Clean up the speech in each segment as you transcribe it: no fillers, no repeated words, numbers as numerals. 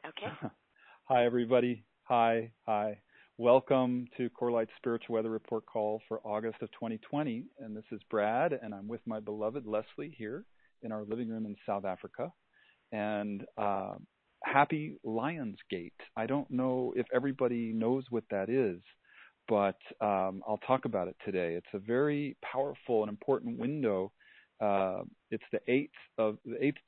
Okay. Hi, everybody. Hi. Welcome to Corlight's Spiritual Weather Report call for August of 2020. And this is Brad, and I'm with my beloved Leslie here in our living room in South Africa. And happy Lionsgate. I don't know if everybody knows what that is, but I'll talk about it today. It's a very powerful and important window. It's the eighth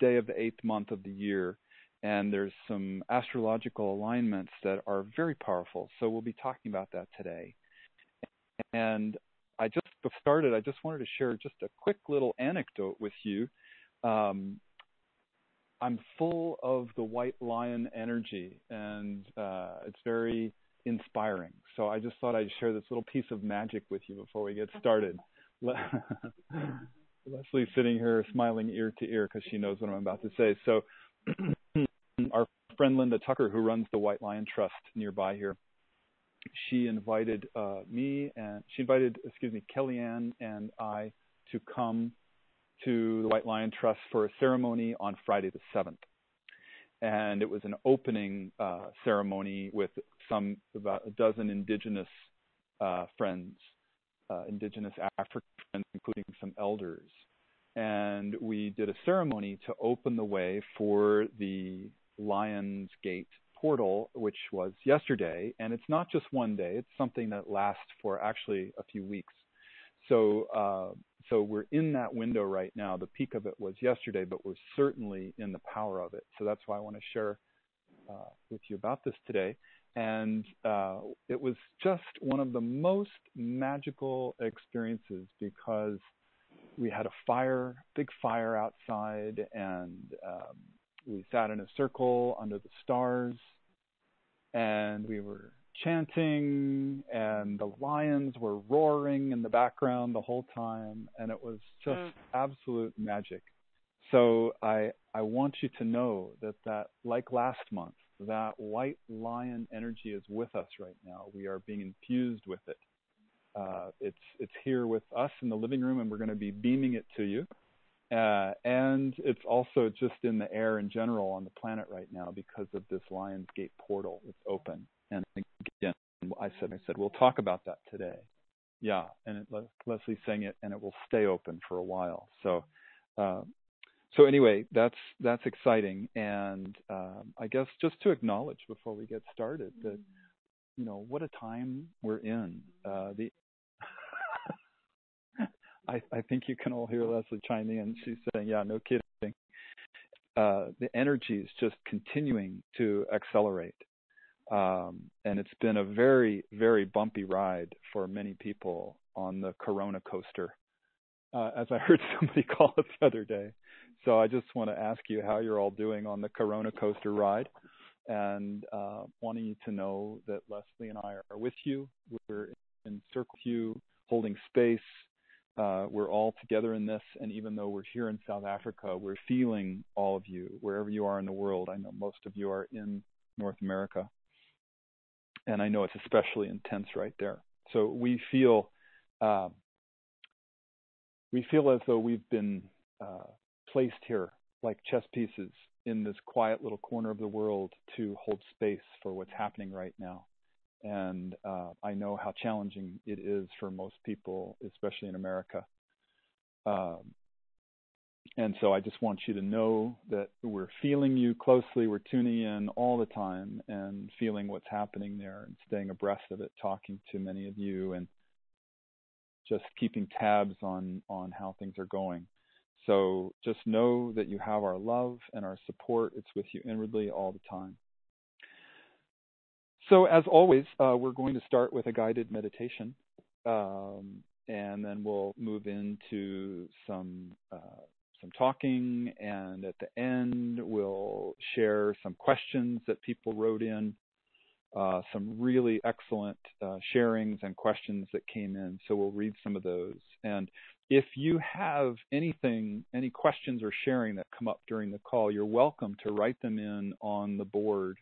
day of the eighth month of the year. And there's some astrological alignments that are very powerful. So we'll be talking about that today. And I just wanted to share just a quick little anecdote with you. I'm full of the white lion energy, and it's very inspiring. So I just thought I'd share this little piece of magic with you before we get started. Leslie's sitting here smiling ear to ear because she knows what I'm about to say. So our friend Linda Tucker, who runs the White Lion Trust nearby here, she invited Kellyanne and I to come to the White Lion Trust for a ceremony on Friday the 7th. And it was an opening ceremony with about a dozen indigenous friends, indigenous African friends, including some elders. And we did a ceremony to open the way for the Lion's Gate portal, which was yesterday. And it's not just one day. It's something that lasts for actually a few weeks. So we're in that window right now. The peak of it was yesterday, but we're certainly in the power of it. So that's why I want to share with you about this today. And it was just one of the most magical experiences because we had a big fire outside, and we sat in a circle under the stars, and we were chanting, and the lions were roaring in the background the whole time, and it was just absolute magic. So I want you to know that like last month, that white lion energy is with us right now. We are being infused with it. It's here with us in the living room, and we're going to be beaming it to you. And it's also just in the air in general on the planet right now because of this Lion's Gate portal. It's open. And again, I said we'll talk about that today. Yeah, and Leslie's saying it, and it will stay open for a while. So anyway, that's exciting. And I guess just to acknowledge before we get started that, what a time we're in. I think you can all hear Leslie chiming in. She's saying, yeah, no kidding. The energy is just continuing to accelerate. And it's been a very, very bumpy ride for many people on the Corona coaster, as I heard somebody call it the other day. So I just want to ask you how you're all doing on the Corona coaster ride, and wanting you to know that Leslie and I are with you. We're in circle with you, holding space. We're all together in this, and even though we're here in South Africa, we're feeling all of you, wherever you are in the world. I know most of you are in North America, and I know it's especially intense right there. So we feel as though we've been placed here like chess pieces in this quiet little corner of the world to hold space for what's happening right now. And I know how challenging it is for most people, especially in America. And so I just want you to know that we're feeling you closely. We're tuning in all the time and feeling what's happening there and staying abreast of it, talking to many of you and just keeping tabs on how things are going. So just know that you have our love and our support. It's with you inwardly all the time. So as always, we're going to start with a guided meditation, and then we'll move into some talking, and at the end we'll share some questions that people wrote in, some really excellent sharings and questions that came in. So we'll read some of those. And if you have any questions or sharing that come up during the call, you're welcome to write them in on the board.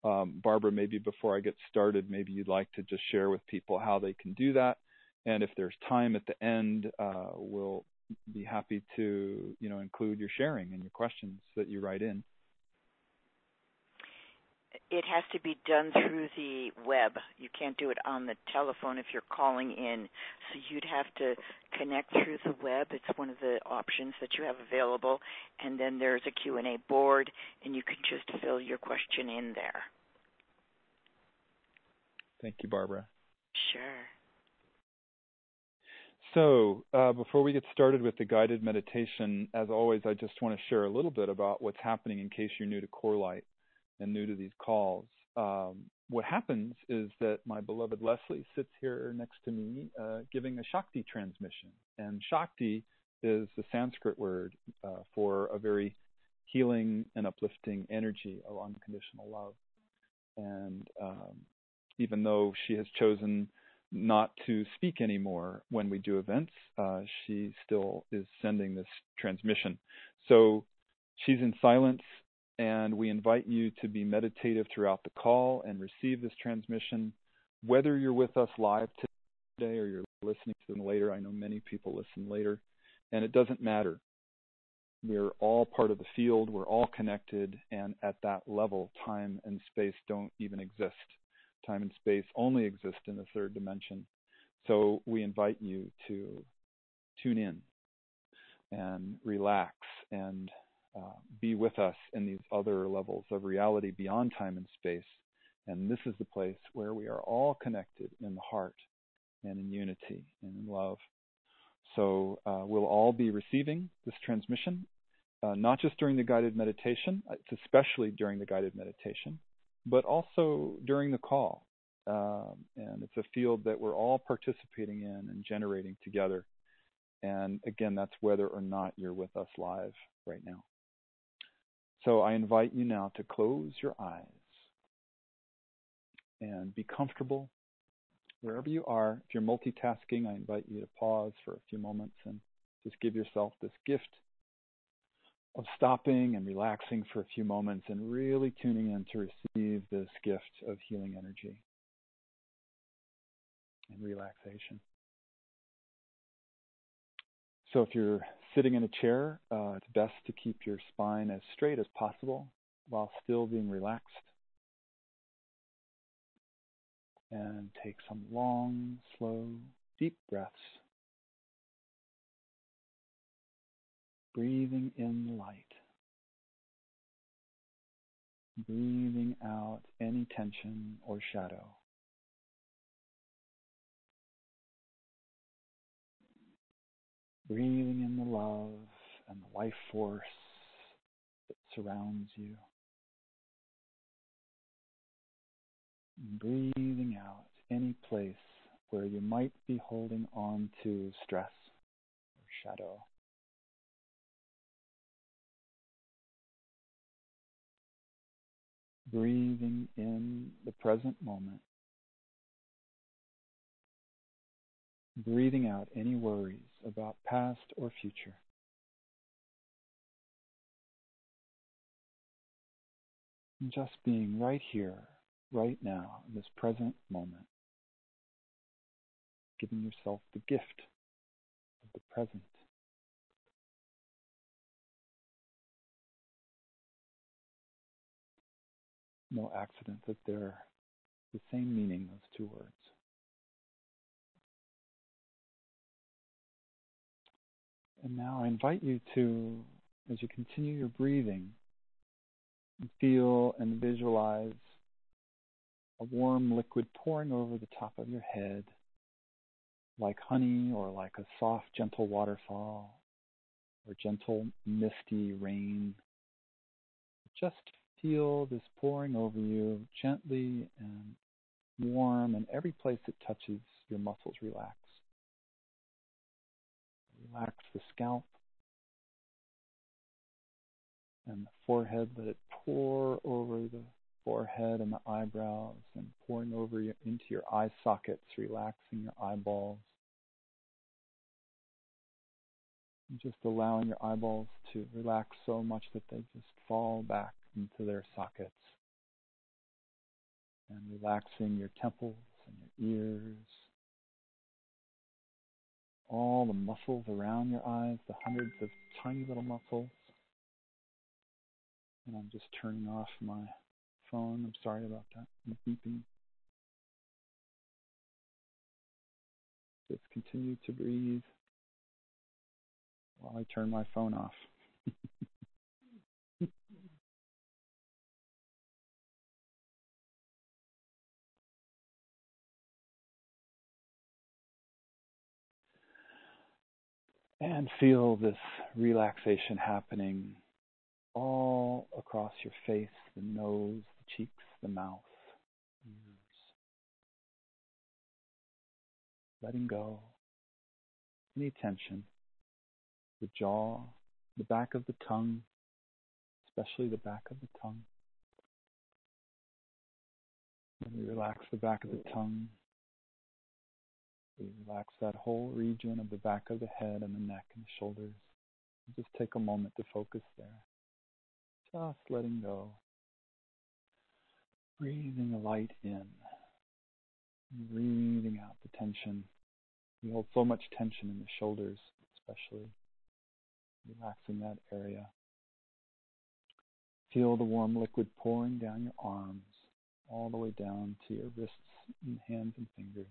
Barbara, maybe before I get started, maybe you'd like to just share with people how they can do that. And if there's time at the end, we'll be happy to, include your sharing and your questions that you write in. it has to be done through the web. You can't do it on the telephone if you're calling in. So you'd have to connect through the web. It's one of the options that you have available. And then there's a Q&A board, and you can just fill your question in there. Thank you, Barbara. Sure. So before we get started with the guided meditation, as always, I just want to share a little bit about what's happening in case you're new to Core Light and new to these calls. What happens is that my beloved Leslie sits here next to me giving a Shakti transmission. And Shakti is the Sanskrit word for a very healing and uplifting energy of unconditional love. And even though she has chosen not to speak anymore when we do events, she still is sending this transmission. So she's in silence, and we invite you to be meditative throughout the call and receive this transmission, whether you're with us live today or you're listening to them later. I know many people listen later, and it doesn't matter. We're all part of the field. We're all connected, and at that level, time and space don't even exist. Time and space only exist in the third dimension. So we invite you to tune in and relax and be with us in these other levels of reality beyond time and space. And this is the place where we are all connected in the heart and in unity and in love. So we'll all be receiving this transmission, not just during the guided meditation, it's especially during the guided meditation, but also during the call. And it's a field that we're all participating in and generating together. And again, that's whether or not you're with us live right now. So I invite you now to close your eyes and be comfortable wherever you are. If you're multitasking, I invite you to pause for a few moments and just give yourself this gift of stopping and relaxing for a few moments and really tuning in to receive this gift of healing energy and relaxation. So if you're sitting in a chair, it's best to keep your spine as straight as possible while still being relaxed. And take some long, slow, deep breaths. Breathing in the light. Breathing out any tension or shadow. Breathing in the love and the life force that surrounds you. And breathing out any place where you might be holding on to stress or shadow. Breathing in the present moment. Breathing out any worries about past or future. And just being right here, right now, in this present moment. Giving yourself the gift of the present. No accident that they're the same meaning, those two words. And now I invite you to, as you continue your breathing, feel and visualize a warm liquid pouring over the top of your head, like honey or like a soft, gentle waterfall or gentle, misty rain. Just feel this pouring over you gently and warm, and every place it touches, your muscles relax. Relax the scalp and the forehead. Let it pour over the forehead and the eyebrows and pouring over you into your eye sockets, relaxing your eyeballs. And just allowing your eyeballs to relax so much that they just fall back into their sockets. And relaxing your temples and your ears. All the muscles around your eyes, the hundreds of tiny little muscles. And I'm just turning off my phone. I'm sorry about that. I'm beeping. Just continue to breathe while I turn my phone off. And feel this relaxation happening all across your face, the nose, the cheeks, the mouth, ears. Letting go any tension, the jaw, the back of the tongue, especially the back of the tongue. When we relax the back of the tongue, we relax that whole region of the back of the head and the neck and the shoulders. Just take a moment to focus there. Just letting go. Breathing the light in. Breathing out the tension. We hold so much tension in the shoulders, especially. Relaxing that area. Feel the warm liquid pouring down your arms, all the way down to your wrists and hands and fingers.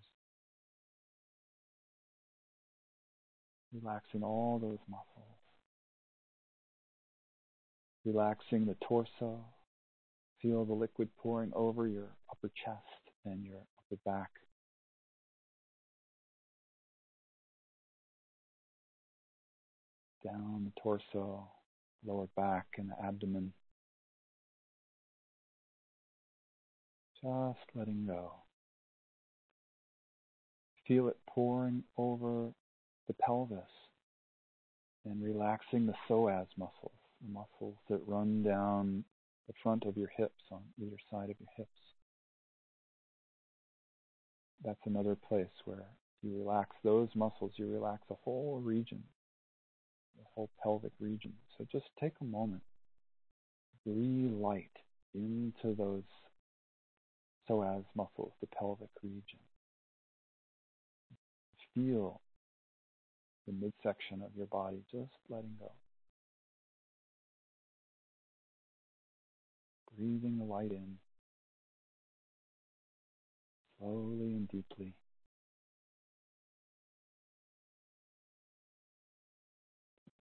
Relaxing all those muscles. Relaxing the torso. Feel the liquid pouring over your upper chest and your upper back. Down the torso, lower back, and the abdomen. Just letting go. Feel it pouring over the pelvis and relaxing the psoas muscles, the muscles that run down the front of your hips on either side of your hips. That's another place where you relax those muscles, you relax the whole region, the whole pelvic region. So just take a moment, breathe light into those psoas muscles, the pelvic region. Feel the midsection of your body, just letting go. Breathing the light in, slowly and deeply.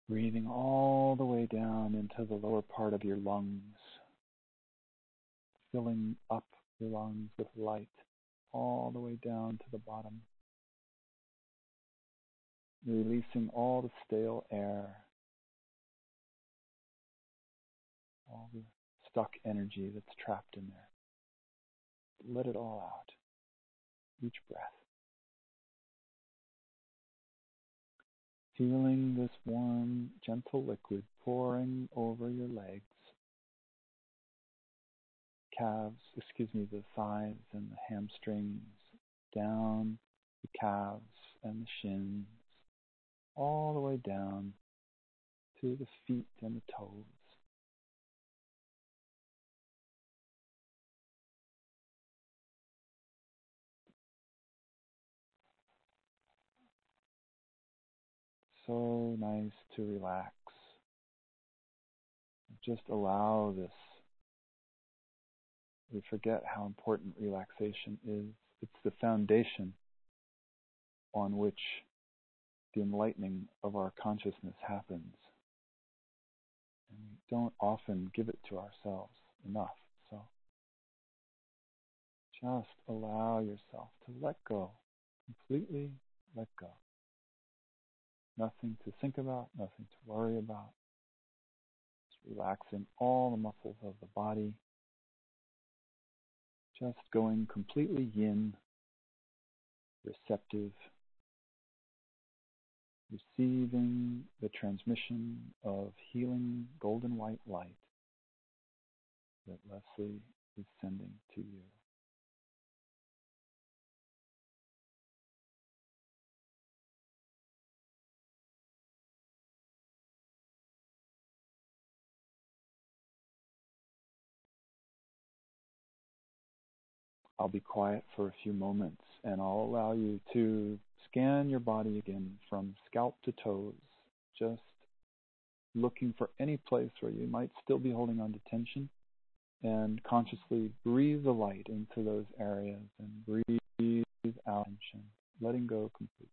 Breathing all the way down into the lower part of your lungs, filling up your lungs with light, all the way down to the bottom. Releasing all the stale air, all the stuck energy that's trapped in there. Let it all out, each breath. Feeling this warm, gentle liquid pouring over your legs, the thighs and the hamstrings, down the calves and the shins, all the way down to the feet and the toes. So nice to relax. Just allow this. We forget how important relaxation is. It's the foundation on which the enlightening of our consciousness happens. And we don't often give it to ourselves enough. So just allow yourself to let go, completely let go. Nothing to think about, nothing to worry about. Just relaxing all the muscles of the body. Just going completely yin, receptive, receiving the transmission of healing golden white light that Leslie is sending to you. I'll be quiet for a few moments and I'll allow you to scan your body again from scalp to toes, just looking for any place where you might still be holding on to tension. and consciously breathe the light into those areas and breathe out tension, letting go completely.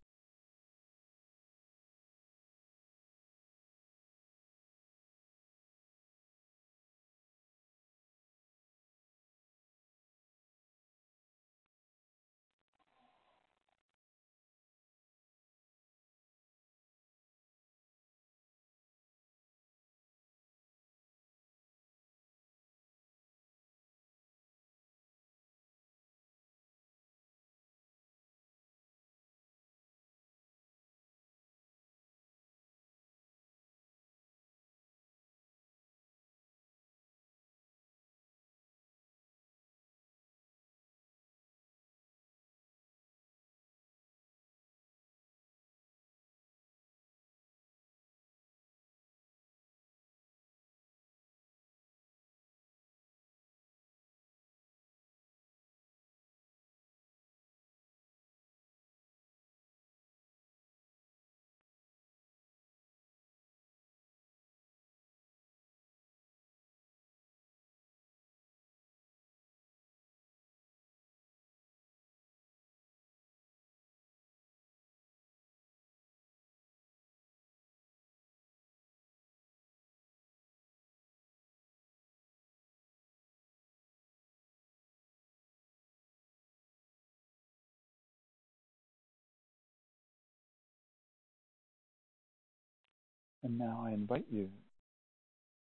And now I invite you,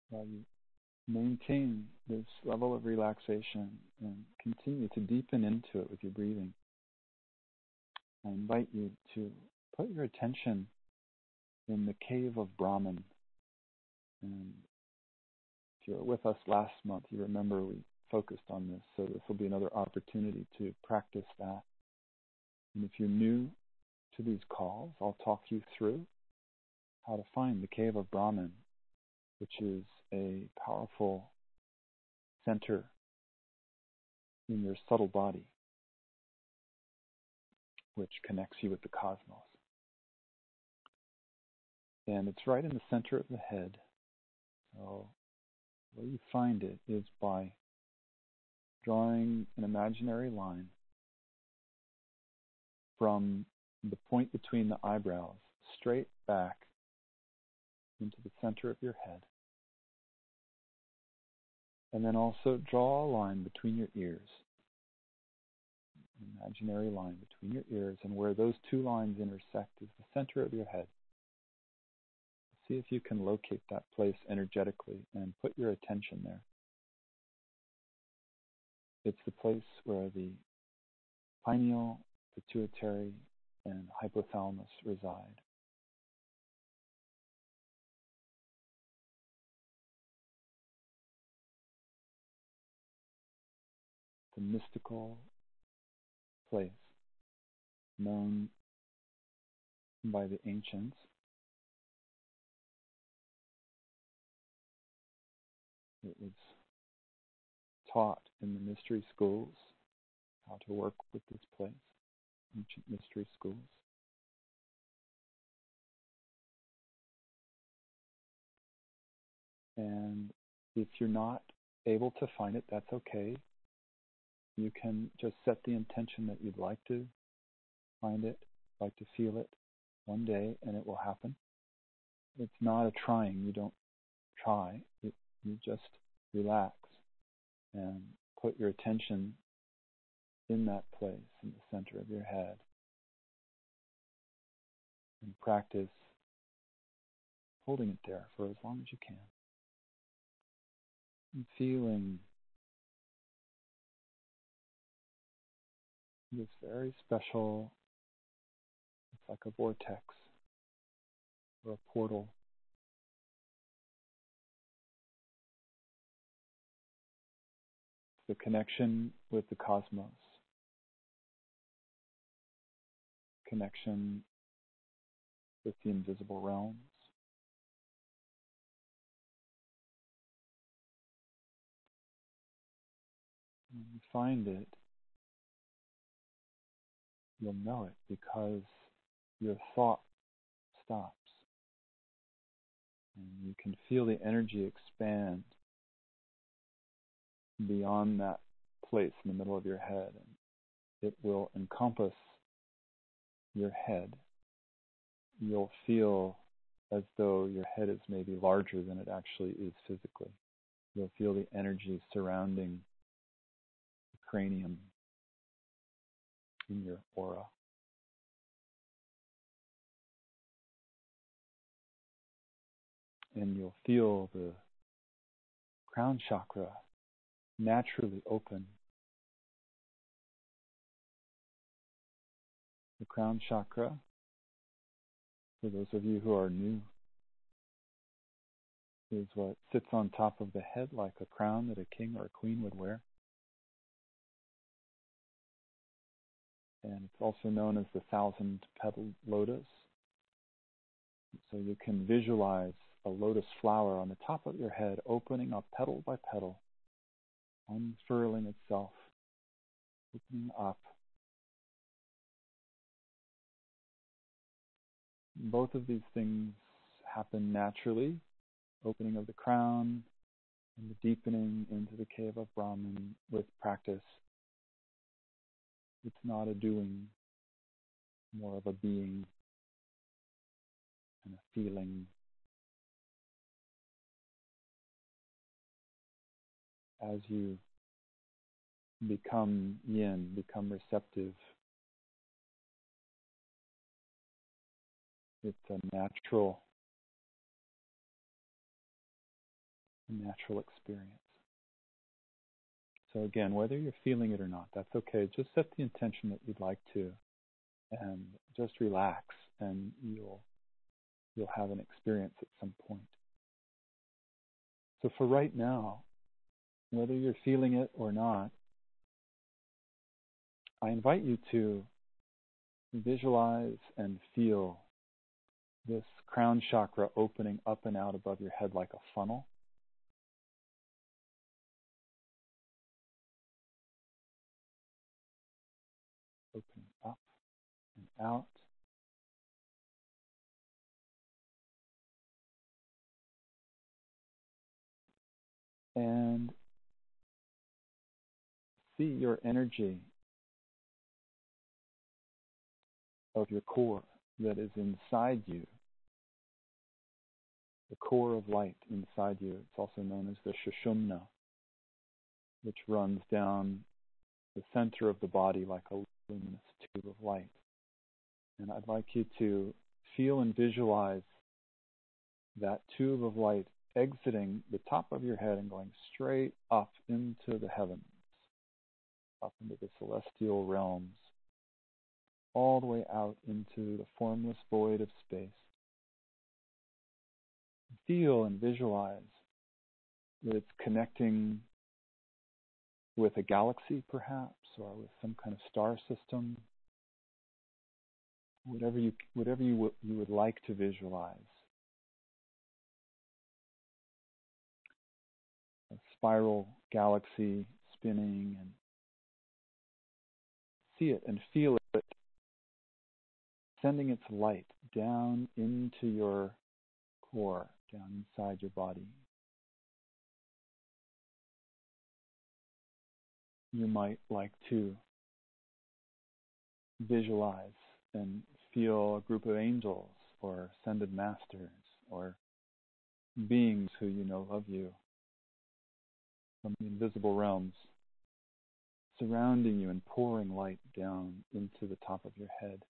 while you maintain this level of relaxation and continue to deepen into it with your breathing, I invite you to put your attention in the cave of Brahman. And if you were with us last month, you remember we focused on this, so this will be another opportunity to practice that. And if you're new to these calls, I'll talk you through how to find the cave of Brahman, which is a powerful center in your subtle body, which connects you with the cosmos. And it's right in the center of the head. So where you find it is by drawing an imaginary line from the point between the eyebrows straight back into the center of your head. And then also draw a line between your ears, an imaginary line between your ears, and where those two lines intersect is the center of your head. See if you can locate that place energetically and put your attention there. It's the place where the pineal, pituitary, and hypothalamus reside. The mystical place known by the ancients It was taught in the mystery schools how to work with this place, ancient mystery schools. And if you're not able to find it, that's okay. You can just set the intention that you'd like to find it, like to feel it one day, and it will happen. It's not a trying. You don't try. You just relax and put your attention in that place, in the center of your head, and practice holding it there for as long as you can. And feeling this very special, it's like a vortex or a portal. The connection with the cosmos, connection with the invisible realms. When you find it, you'll know it because your thought stops. And you can feel the energy expand beyond that place in the middle of your head. And it will encompass your head. You'll feel as though your head is maybe larger than it actually is physically. You'll feel the energy surrounding the cranium in your aura. And you'll feel the crown chakra naturally open. The crown chakra, for those of you who are new, is what sits on top of the head like a crown that a king or a queen would wear. And it's also known as the 1,000-petaled lotus. So you can visualize a lotus flower on the top of your head opening up petal by petal, unfurling itself, opening up. Both of these things happen naturally, opening of the crown and the deepening into the cave of Brahman with practice. It's not a doing, more of a being and a feeling. As you become yin, become receptive, it's a natural experience. So again, whether you're feeling it or not, that's okay. Just set the intention that you'd like to, and just relax, and you'll have an experience at some point. So for right now, whether you're feeling it or not, I invite you to visualize and feel this crown chakra opening up and out above your head like a funnel. Opening up and out. And see your energy of your core that is inside you, the core of light inside you. It's also known as the Sushumna, which runs down the center of the body like a luminous tube of light. And I'd like you to feel and visualize that tube of light exiting the top of your head and going straight up into the heavens, up into the celestial realms, all the way out into the formless void of space. Feel and visualize that it's connecting with a galaxy, perhaps, or with some kind of star system, whatever you would like to visualize. A spiral galaxy spinning, and see it and feel it sending its light down into your core, down inside your body. You might like to visualize and feel a group of angels or ascended masters or beings who you know love you from the invisible realms surrounding you and pouring light down into the top of your head.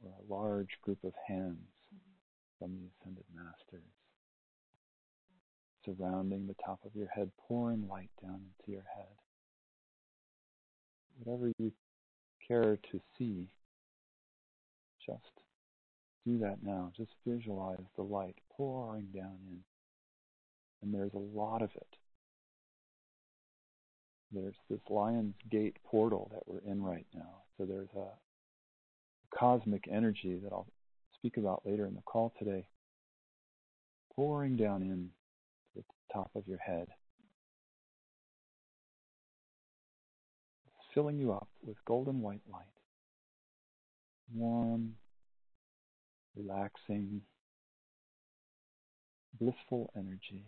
Or a large group of hands from the ascended masters surrounding the top of your head, pouring light down into your head. Whatever you care to see, just do that now. Just visualize the light pouring down in. And there's a lot of it. There's this Lion's Gate portal that we're in right now. So there's a cosmic energy that I'll speak about later in the call today, pouring down in to the top of your head, filling you up with golden white light, warm, relaxing, blissful energy.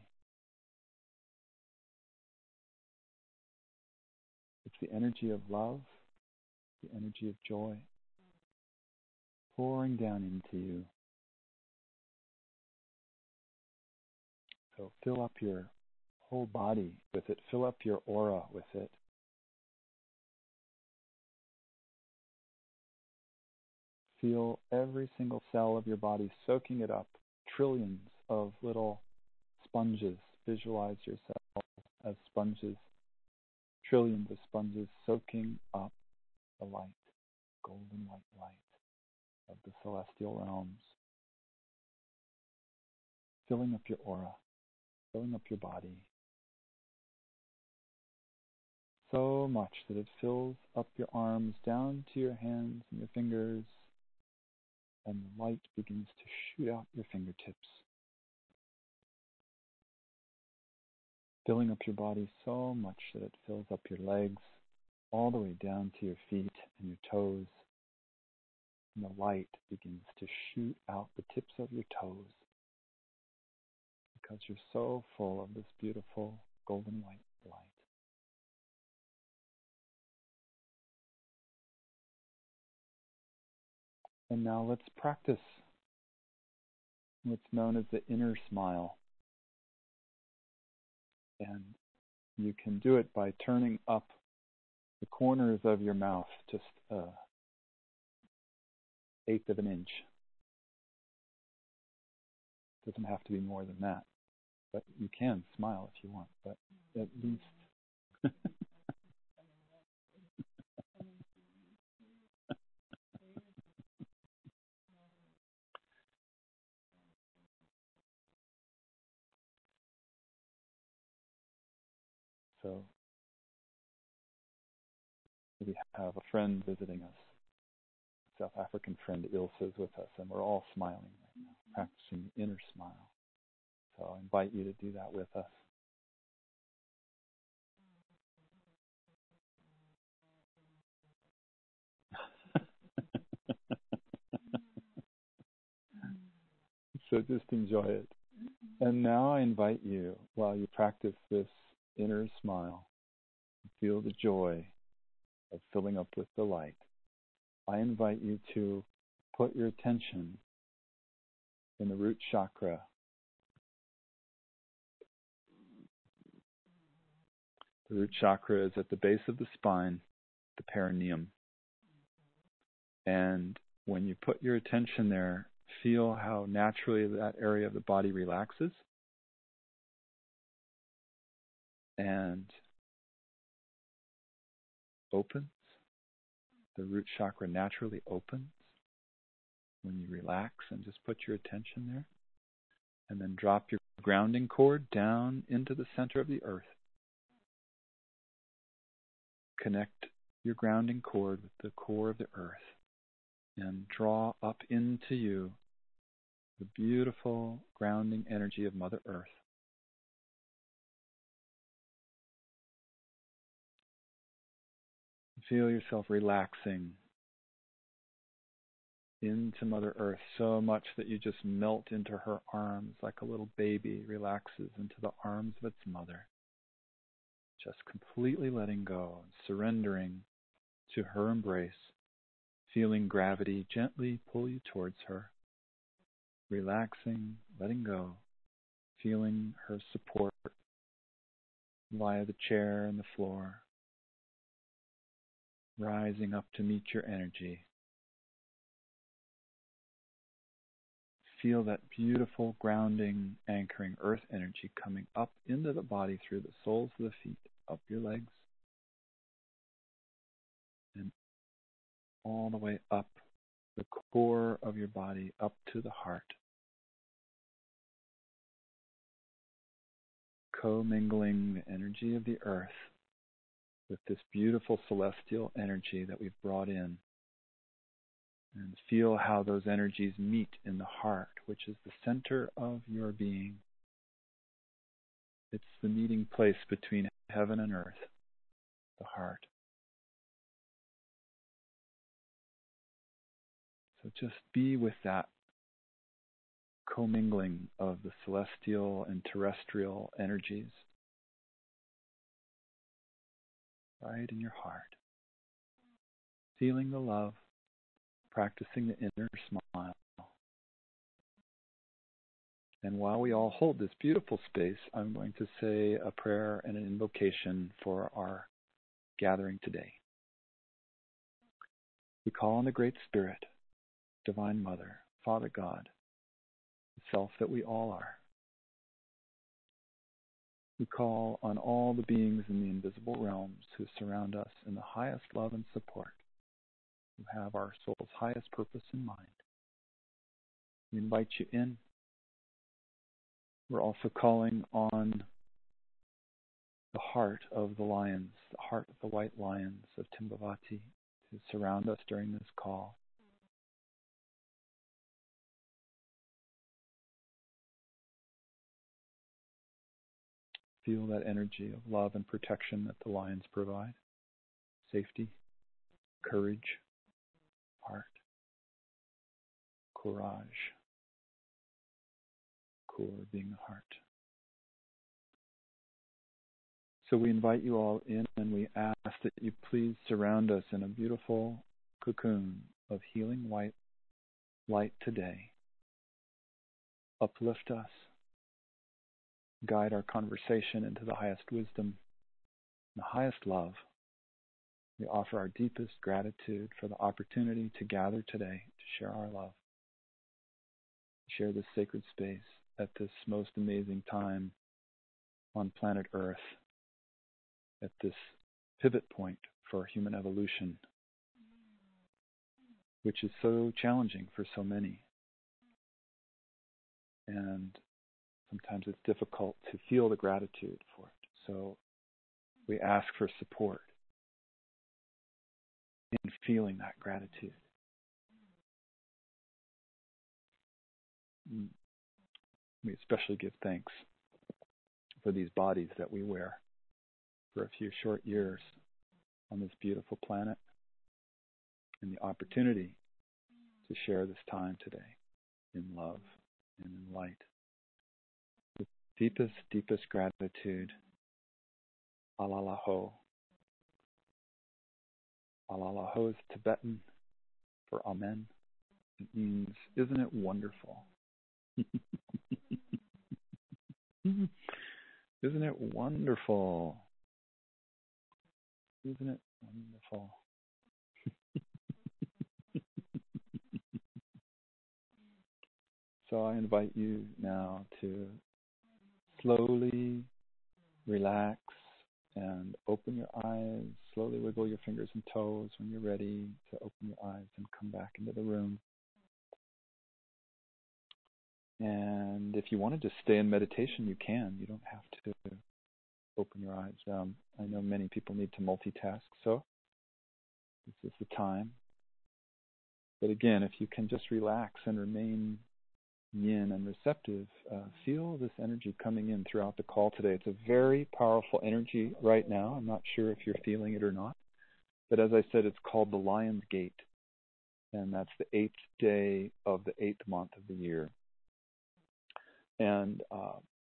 the energy of love, the energy of joy, pouring down into you. So fill up your whole body with it. Fill up your aura with it. Feel every single cell of your body soaking it up. Trillions of little sponges. Visualize yourself as sponges. Trillions of sponges soaking up the light, golden white light of the celestial realms. Filling up your aura, filling up your body. So much that it fills up your arms down to your hands and your fingers, and the light begins to shoot out your fingertips. Filling up your body so much that it fills up your legs, all the way down to your feet and your toes. And the light begins to shoot out the tips of your toes, because you're so full of this beautiful golden white light. And now let's practice what's known as the inner smile. And you can do it by turning up the corners of your mouth just an eighth of an inch. Doesn't have to be more than that. But you can smile if you want, but at least so we have a friend visiting us, a South African friend, Ilse, is with us, and we're all smiling right now, practicing the inner smile. So I invite you to do that with us. So just enjoy it. And now I invite you, while you practice this inner smile, feel the joy of filling up with the light, I invite you to put your attention in the root chakra. The root chakra is at the base of the spine, the perineum. And when you put your attention there, feel how naturally that area of the body relaxes. And opens. The root chakra naturally opens when you relax and just put your attention there. And then drop your grounding cord down into the center of the earth. Connect your grounding cord with the core of the earth and draw up into you the beautiful grounding energy of Mother Earth. Feel yourself relaxing into Mother Earth so much that you just melt into her arms like a little baby relaxes into the arms of its mother. Just completely letting go and surrendering to her embrace, feeling gravity gently pull you towards her, relaxing, letting go, feeling her support via the chair and the floor, rising up to meet your energy. Feel that beautiful grounding, anchoring earth energy coming up into the body through the soles of the feet, up your legs, and all the way up the core of your body, up to the heart. Co-mingling the energy of the earth with this beautiful celestial energy that we've brought in. And feel how those energies meet in the heart, which is the center of your being. It's the meeting place between heaven and earth, the heart. So just be with that commingling of the celestial and terrestrial energies. right in your heart. Feeling the love, practicing the inner smile. And while we all hold this beautiful space, I'm going to say a prayer and an invocation for our gathering today. We call on the Great Spirit, Divine Mother, Father God, the self that we all are. We call on all the beings in the invisible realms who surround us in the highest love and support, who have our soul's highest purpose in mind. We invite you in. We're also calling on the heart of the lions, the heart of the white lions of Temple-Thurston, to surround us during this call. Feel that energy of love and protection that the lions provide. Safety, courage, heart, courage, core being the heart. So we invite you all in, and we ask that you please surround us in a beautiful cocoon of healing white light today. Uplift us. Guide our conversation into the highest wisdom, the highest love. We offer our deepest gratitude for the opportunity to gather today to share our love, to share this sacred space at this most amazing time on planet Earth, at this pivot point for human evolution, which is so challenging for so many. And sometimes it's difficult to feel the gratitude for it. So we ask for support in feeling that gratitude. We especially give thanks for these bodies that we wear for a few short years on this beautiful planet, and the opportunity to share this time today in love and in light. With deepest, deepest gratitude, Alalaho. Alalaho is Tibetan for Amen. It means, isn't it wonderful? Isn't it wonderful? Isn't it wonderful? So I invite you now to slowly relax and open your eyes. Slowly wiggle your fingers and toes when you're ready to open your eyes and come back into the room. And if you wanted to stay in meditation, you can. You don't have to open your eyes. I know many people need to multitask, so this is the time. But again, if you can just relax and remain yin and receptive, feel this energy coming in throughout the call today. It's a very powerful energy right now. I'm not sure if you're feeling it or not. But as I said, it's called the Lion's Gate. And that's the 8th day of the 8th month of the year. And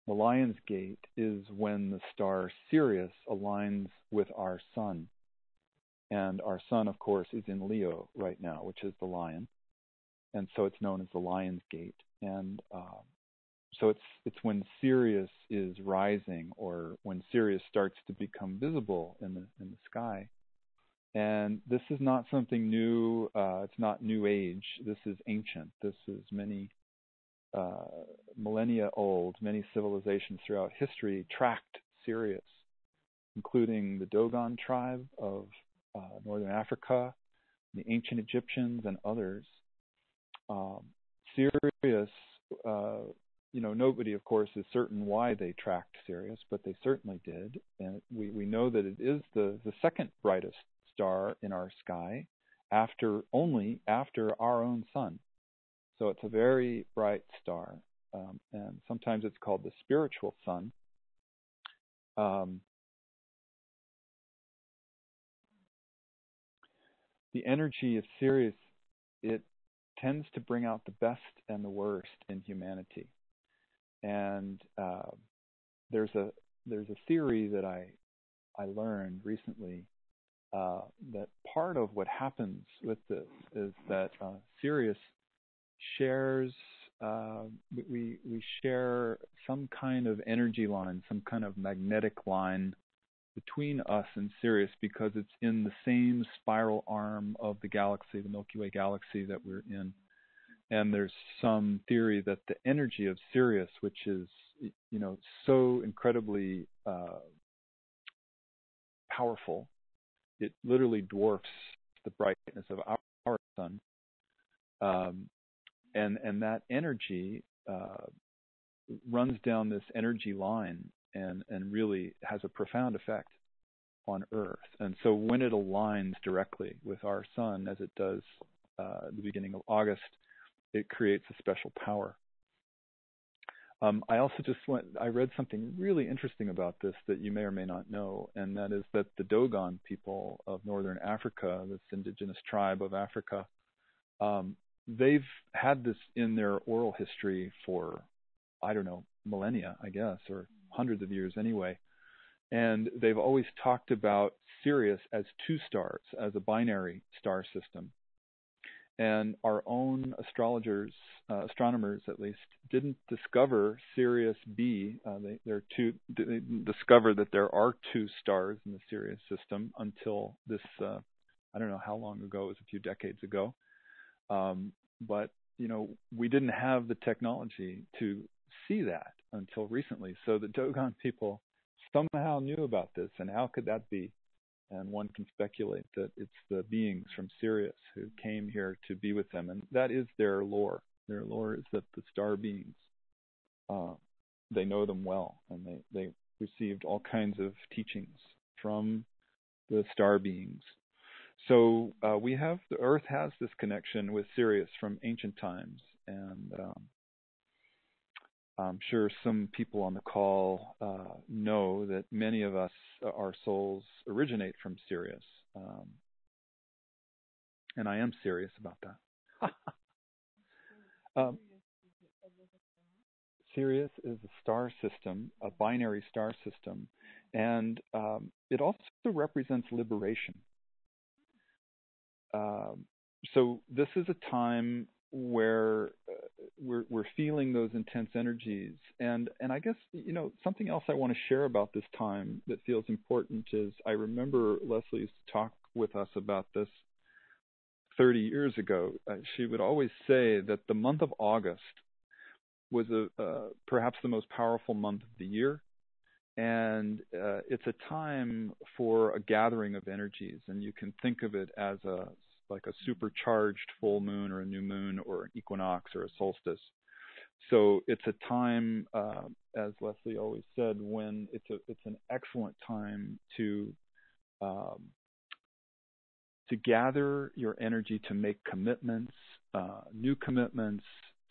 the Lion's Gate is when the star Sirius aligns with our sun. And our sun, of course, is in Leo right now, which is the lion. And so it's known as the Lion's Gate. And so it's when Sirius is rising, or when Sirius starts to become visible in the sky. And this is not something new. It's not New Age. This is ancient. This is many millennia old. Many civilizations throughout history tracked Sirius, including the Dogon tribe of northern Africa, the ancient Egyptians, and others. Sirius, nobody, of course, is certain why they tracked Sirius, but they certainly did. And we know that it is the second brightest star in our sky, after our own sun. So it's a very bright star, and sometimes it's called the spiritual sun. The energy of Sirius, it tends to bring out the best and the worst in humanity. And there's a theory that I learned recently that part of what happens with this is that Sirius shares, we share some kind of energy line, some kind of magnetic line between us and Sirius, because it's in the same spiral arm of the galaxy, the Milky Way galaxy that we're in. And there's some theory that the energy of Sirius, which is, so incredibly powerful, it literally dwarfs the brightness of our sun. And that energy runs down this energy line and really has a profound effect on Earth. And so when it aligns directly with our sun, as it does at the beginning of August, it creates a special power. I also I read something really interesting about this that you may or may not know, and that is that the Dogon people of Northern Africa, this indigenous tribe of Africa, they've had this in their oral history for, millennia, I guess, or hundreds of years anyway. And they've always talked about Sirius as two stars, as a binary star system. And our own astronomers at least, didn't discover Sirius B. They discovered that there are two stars in the Sirius system until this, I don't know how long ago, it was a few decades ago. But, we didn't have the technology to see that until recently. So the Dogon people somehow knew about this, and how could that be? And one can speculate that it's the beings from Sirius who came here to be with them, and that is their lore. Their lore is that the star beings, they know them well, and they received all kinds of teachings from the star beings. So the Earth has this connection with Sirius from ancient times, and I'm sure some people on the call know that many of us, our souls, originate from Sirius. And I am serious about that. Sirius is a star system, a binary star system, and it also represents liberation. So this is a time where we're feeling those intense energies, and I guess something else I want to share about this time that feels important is, I remember Leslie used to talk with us about this 30 years ago. She would always say that the month of August was perhaps the most powerful month of the year, and it's a time for a gathering of energies, and you can think of it as like a supercharged full moon or a new moon or an equinox or a solstice. So it's a time, as Leslie always said, when it's an excellent time to gather your energy to make commitments, new commitments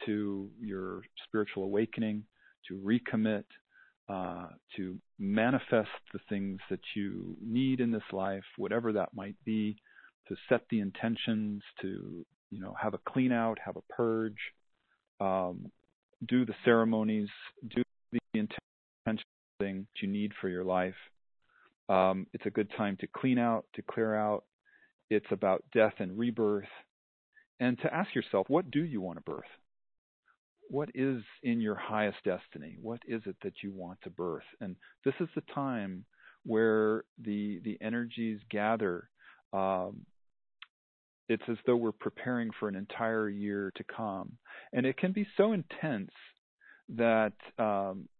to your spiritual awakening, to recommit, to manifest the things that you need in this life, whatever that might be, to set the intentions, to have a clean out, have a purge, do the ceremonies, do the intention thing that you need for your life. It's a good time to clean out, to clear out. It's about death and rebirth, and to ask yourself, what do you want to birth? What is in your highest destiny? What is it that you want to birth? And this is the time where the energies gather. It's as though we're preparing for an entire year to come. And it can be so intense that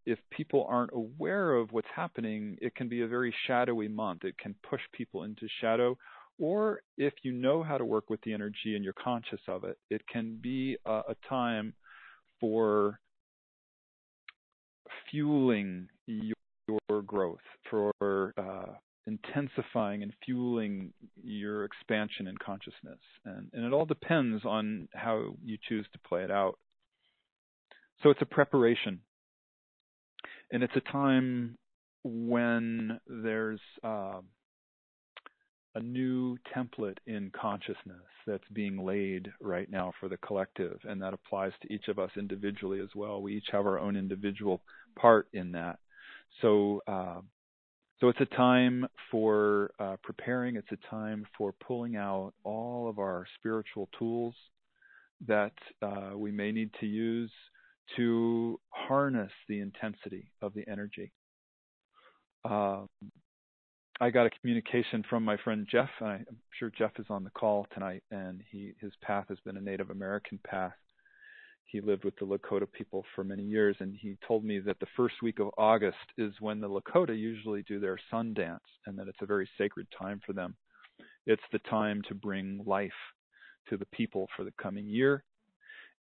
if people aren't aware of what's happening, it can be a very shadowy month. It can push people into shadow. Or if you know how to work with the energy and you're conscious of it, it can be a time for fueling your growth, for intensifying and fueling your expansion in consciousness. And it all depends on how you choose to play it out. So it's a preparation. And it's a time when there's a new template in consciousness that's being laid right now for the collective, and that applies to each of us individually as well. We each have our own individual part in that. So So it's a time for preparing. It's a time for pulling out all of our spiritual tools that we may need to use to harness the intensity of the energy. I got a communication from my friend Jeff. I'm sure Jeff is on the call tonight, and his path has been a Native American path. He lived with the Lakota people for many years, and he told me that the first week of August is when the Lakota usually do their sun dance, and that it's a very sacred time for them. It's the time to bring life to the people for the coming year.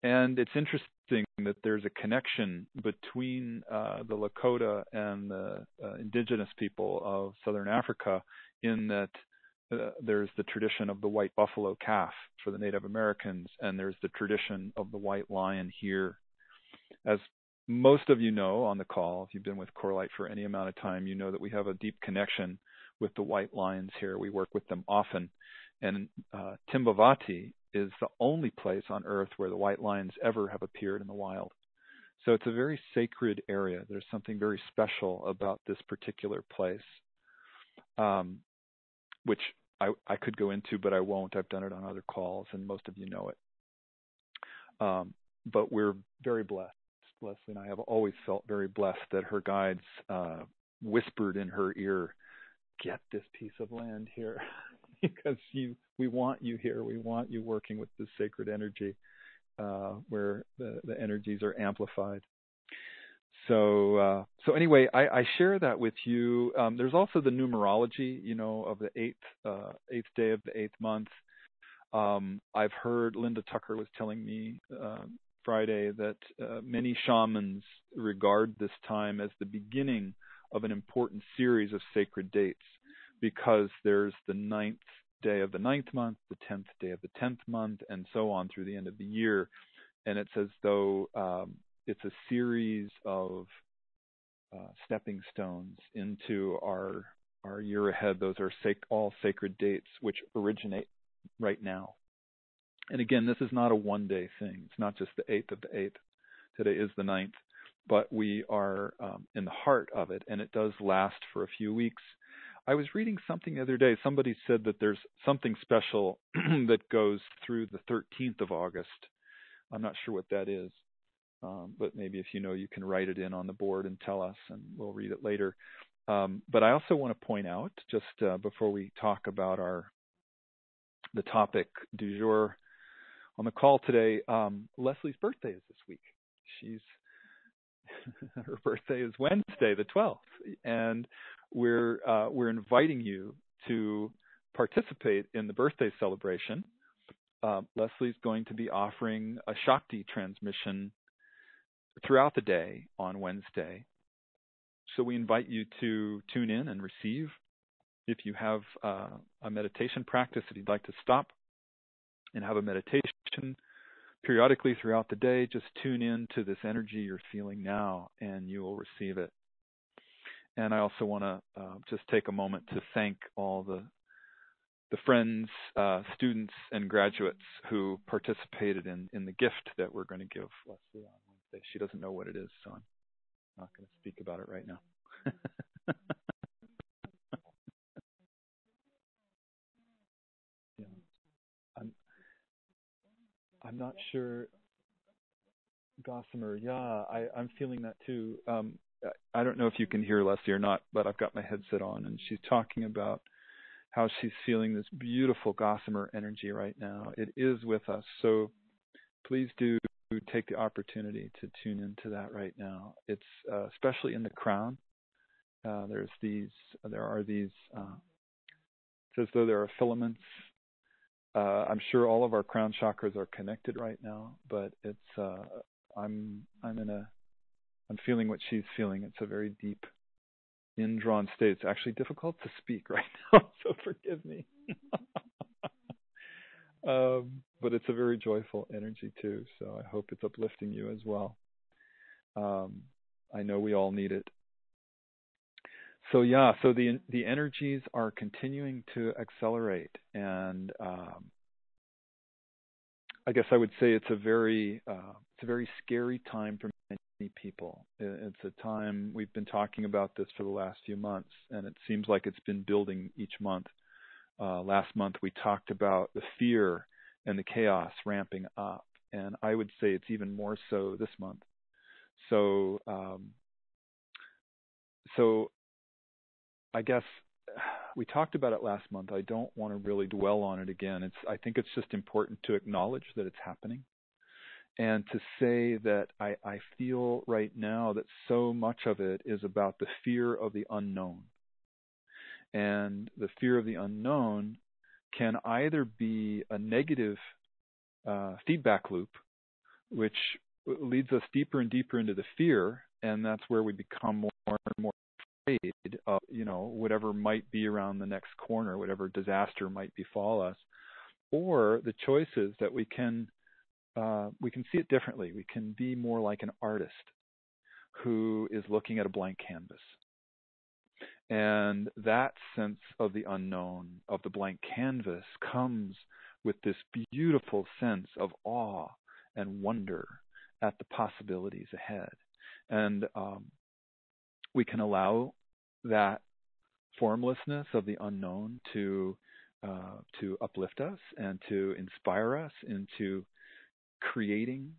And it's interesting that there's a connection between the Lakota and the indigenous people of Southern Africa, in that there's the tradition of the white buffalo calf for the Native Americans, and there's the tradition of the white lion here. As most of you know on the call, if you've been with Corelight for any amount of time, you know that we have a deep connection with the white lions here. We work with them often. And Timbavati is the only place on Earth where the white lions ever have appeared in the wild. So it's a very sacred area. There's something very special about this particular place, which I could go into, but I won't. I've done it on other calls, and most of you know it. But we're very blessed. Leslie and I have always felt very blessed that her guides whispered in her ear, "Get this piece of land here." Because we want you here. We want you working with this sacred energy where the energies are amplified. So anyway, I share that with you. There's also the numerology, of the eighth day of the 8th month. I've heard Linda Tucker was telling me Friday that many shamans regard this time as the beginning of an important series of sacred dates, because there's the 9th day of the 9th month, the 10th day of the 10th month, and so on through the end of the year. And it's as though it's a series of stepping stones into our year ahead. Those are all sacred dates which originate right now. And again, this is not a one-day thing. It's not just the 8th of the 8th. Today is the 9th. But we are in the heart of it, and it does last for a few weeks. I was reading something the other day. Somebody said that there's something special that goes through the 13th of August. I'm not sure what that is, but maybe if you know, you can write it in on the board and tell us, and we'll read it later. But I also want to point out, just before we talk about the topic du jour on the call today, Leslie's birthday is this week. Her birthday is Wednesday, the 12th, and we're inviting you to participate in the birthday celebration. Leslie's going to be offering a Shakti transmission throughout the day on Wednesday. So we invite you to tune in and receive. If you have a meditation practice, if you'd like to stop and have a meditation periodically throughout the day, just tune in to this energy you're feeling now, and you will receive it. And I also want to just take a moment to thank all the friends, students, and graduates who participated in the gift that we're going to give Leslie on Wednesday. She doesn't know what it is, so I'm not going to speak about it right now. Yeah. I'm not sure. Gossamer, yeah, I'm feeling that too. I don't know if you can hear Leslie or not, but I've got my headset on, and she's talking about how she's feeling this beautiful gossamer energy right now. It is with us, so please do take the opportunity to tune into that right now. It's especially in the crown. There are these. It's as though there are filaments. I'm sure all of our crown chakras are connected right now, but it's I'm feeling what she's feeling. It's a very deep, indrawn state. It's actually difficult to speak right now, so forgive me. But it's a very joyful energy too, so I hope it's uplifting you as well. I know we all need it. So yeah, so the energies are continuing to accelerate, and I guess I would say it's a very scary time for many people. It's a time, we've been talking about this for the last few months, and it seems like it's been building each month. Last month we talked about the fear and the chaos ramping up, and I would say it's even more so this month. So I guess we talked about it last month. I don't want to really dwell on it again. I think it's just important to acknowledge that it's happening, and to say that I feel right now that so much of it is about the fear of the unknown. And the fear of the unknown can either be a negative feedback loop, which leads us deeper and deeper into the fear, and that's where we become more and more afraid of, whatever might be around the next corner, whatever disaster might befall us. Or the choice is that we can see it differently. We can be more like an artist who is looking at a blank canvas. And that sense of the unknown, of the blank canvas, comes with this beautiful sense of awe and wonder at the possibilities ahead. And we can allow that formlessness of the unknown to uplift us and to inspire us into creating,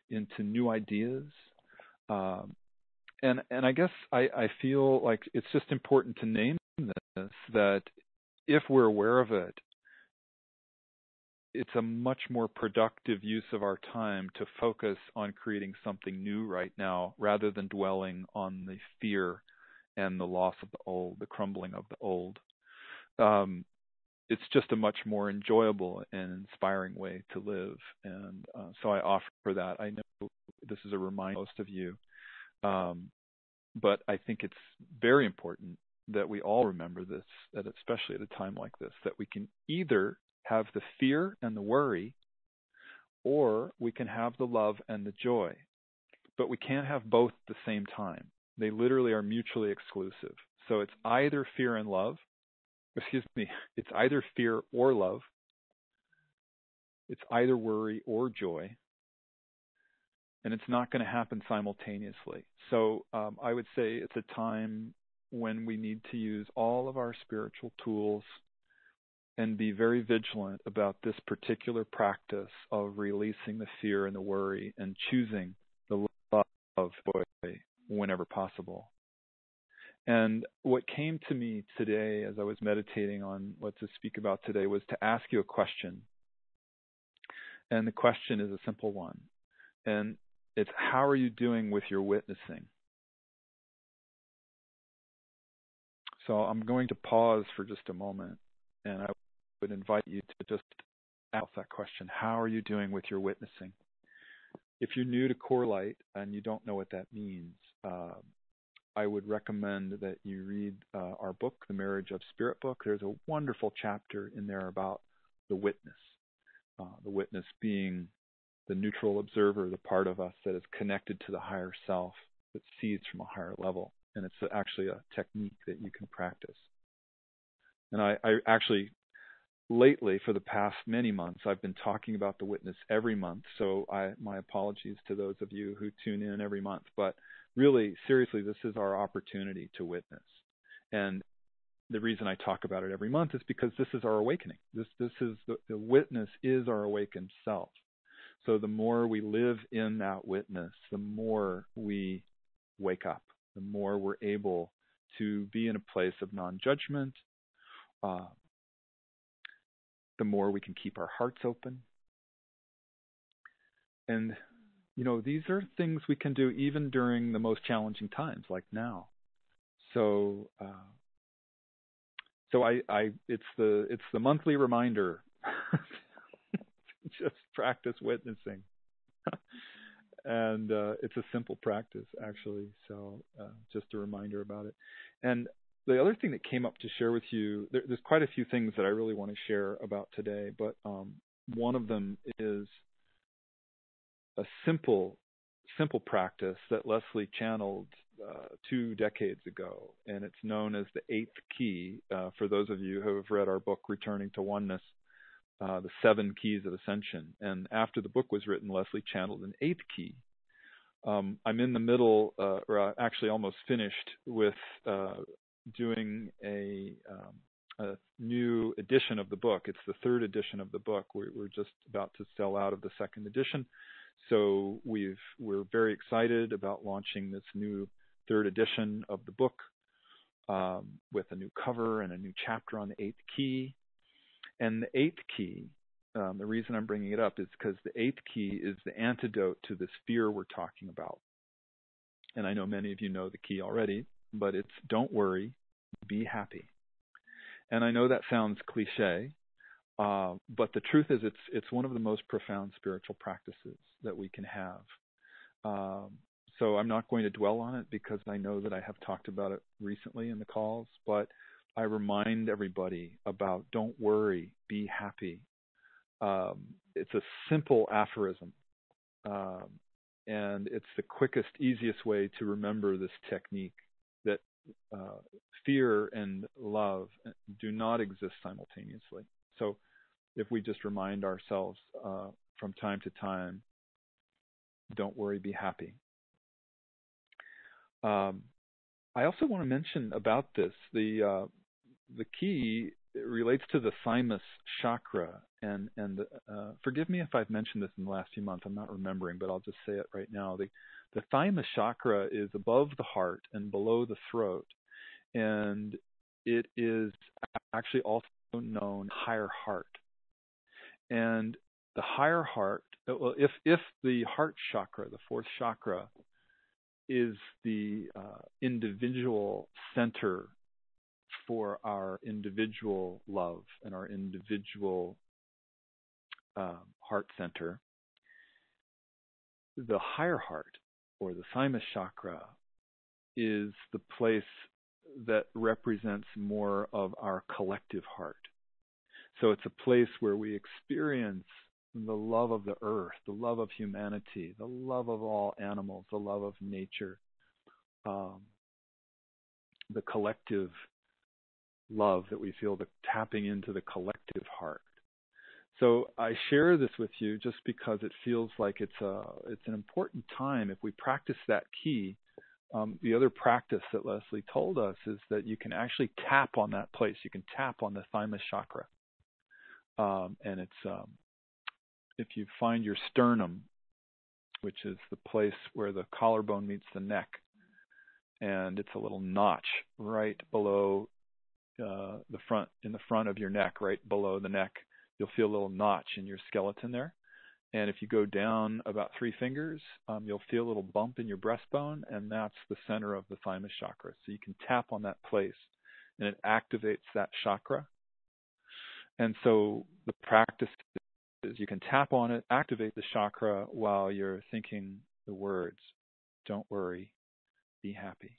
into new ideas. And I guess I feel like it's just important to name this, that if we're aware of it, it's a much more productive use of our time to focus on creating something new right now, rather than dwelling on the fear and the loss of the old, the crumbling of the old. It's just a much more enjoyable and inspiring way to live. And so I offer that. I know this is a reminder to most of you. But I think it's very important that we all remember this, that especially at a time like this, that we can either have the fear and the worry, or we can have the love and the joy. But we can't have both at the same time. They literally are mutually exclusive. So it's either fear and love. It's either fear or love. It's either worry or joy. And it's not going to happen simultaneously. So I would say it's a time when we need to use all of our spiritual tools and be very vigilant about this particular practice of releasing the fear and the worry and choosing the love of joy whenever possible. And what came to me today as I was meditating on what to speak about today was to ask you a question. And the question is a simple one. And it's, how are you doing with your witnessing? So I'm going to pause for just a moment, and I would invite you to just ask that question. How are you doing with your witnessing? If you're new to Core Light and you don't know what that means, I would recommend that you read our book, The Marriage of Spirit book. There's a wonderful chapter in there about the witness being the neutral observer, the part of us that is connected to the higher self, that sees from a higher level. And it's actually a technique that you can practice. And I actually, lately, for the past many months, I've been talking about the witness every month. So my apologies to those of you who tune in every month. But really, seriously, this is our opportunity to witness. And the reason I talk about it every month is because this is our awakening. This is the witness is our awakened self. So the more we live in that witness, the more we wake up, the more we're able to be in a place of non-judgment, the more we can keep our hearts open. And, these are things we can do even during the most challenging times, like now. So, it's the monthly reminder. Just practice witnessing. And it's a simple practice, actually. So just a reminder about it. And the other thing that came up to share with you, there's quite a few things that I really want to share about today, but one of them is a simple practice that Leslie channeled 2 decades ago, and it's known as the 8th key. For those of you who have read our book, Returning to Oneness, the 7 keys of ascension. And after the book was written, Leslie channeled an 8th key I'm in the middle, or actually almost finished with doing a new edition of the book. It's the third edition of the book. We're just about to sell out of the second edition. So we're very excited about launching this new third edition of the book with a new cover and a new chapter on the eighth key. And the eighth key, the reason I'm bringing it up is because the eighth key is the antidote to this fear we're talking about. And I know many of you know the key already, but it's don't worry, be happy. And I know that sounds cliche, but the truth is it's one of the most profound spiritual practices that we can have. So I'm not going to dwell on it because I know that I have talked about it recently in the calls, but I remind everybody about don't worry, be happy. It's a simple aphorism, and it's the quickest, easiest way to remember this technique that fear and love do not exist simultaneously. So if we just remind ourselves from time to time, don't worry, be happy. I also want to mention about this, the key relates to the thymus chakra, and forgive me if I've mentioned this in the last few months. I'm not remembering, but I'll just say it right now. The thymus chakra is above the heart and below the throat, and it is actually also known higher heart. And the higher heart, well, if the heart chakra, the fourth chakra, is the individual center for our individual love and our individual heart center, the higher heart, or the thymus chakra, is the place that represents more of our collective heart. So it's a place where we experience the love of the earth, the love of humanity, the love of all animals, the love of nature, the collective love that we feel, the tapping into the collective heart. So I share this with you just because it feels like it's an important time. If we practice that key, the other practice that Leslie told us is that you can actually tap on that place. You can tap on the thymus chakra. And it's if you find your sternum, which is the place where the collarbone meets the neck, and it's a little notch right below the front of your neck, right below the neck. You'll feel a little notch in your skeleton there. And if you go down about 3 fingers, you'll feel a little bump in your breastbone, and that's the center of the thymus chakra. So you can tap on that place, and it activates that chakra. And so the practice is you can tap on it, activate the chakra while you're thinking the words, don't worry, be happy.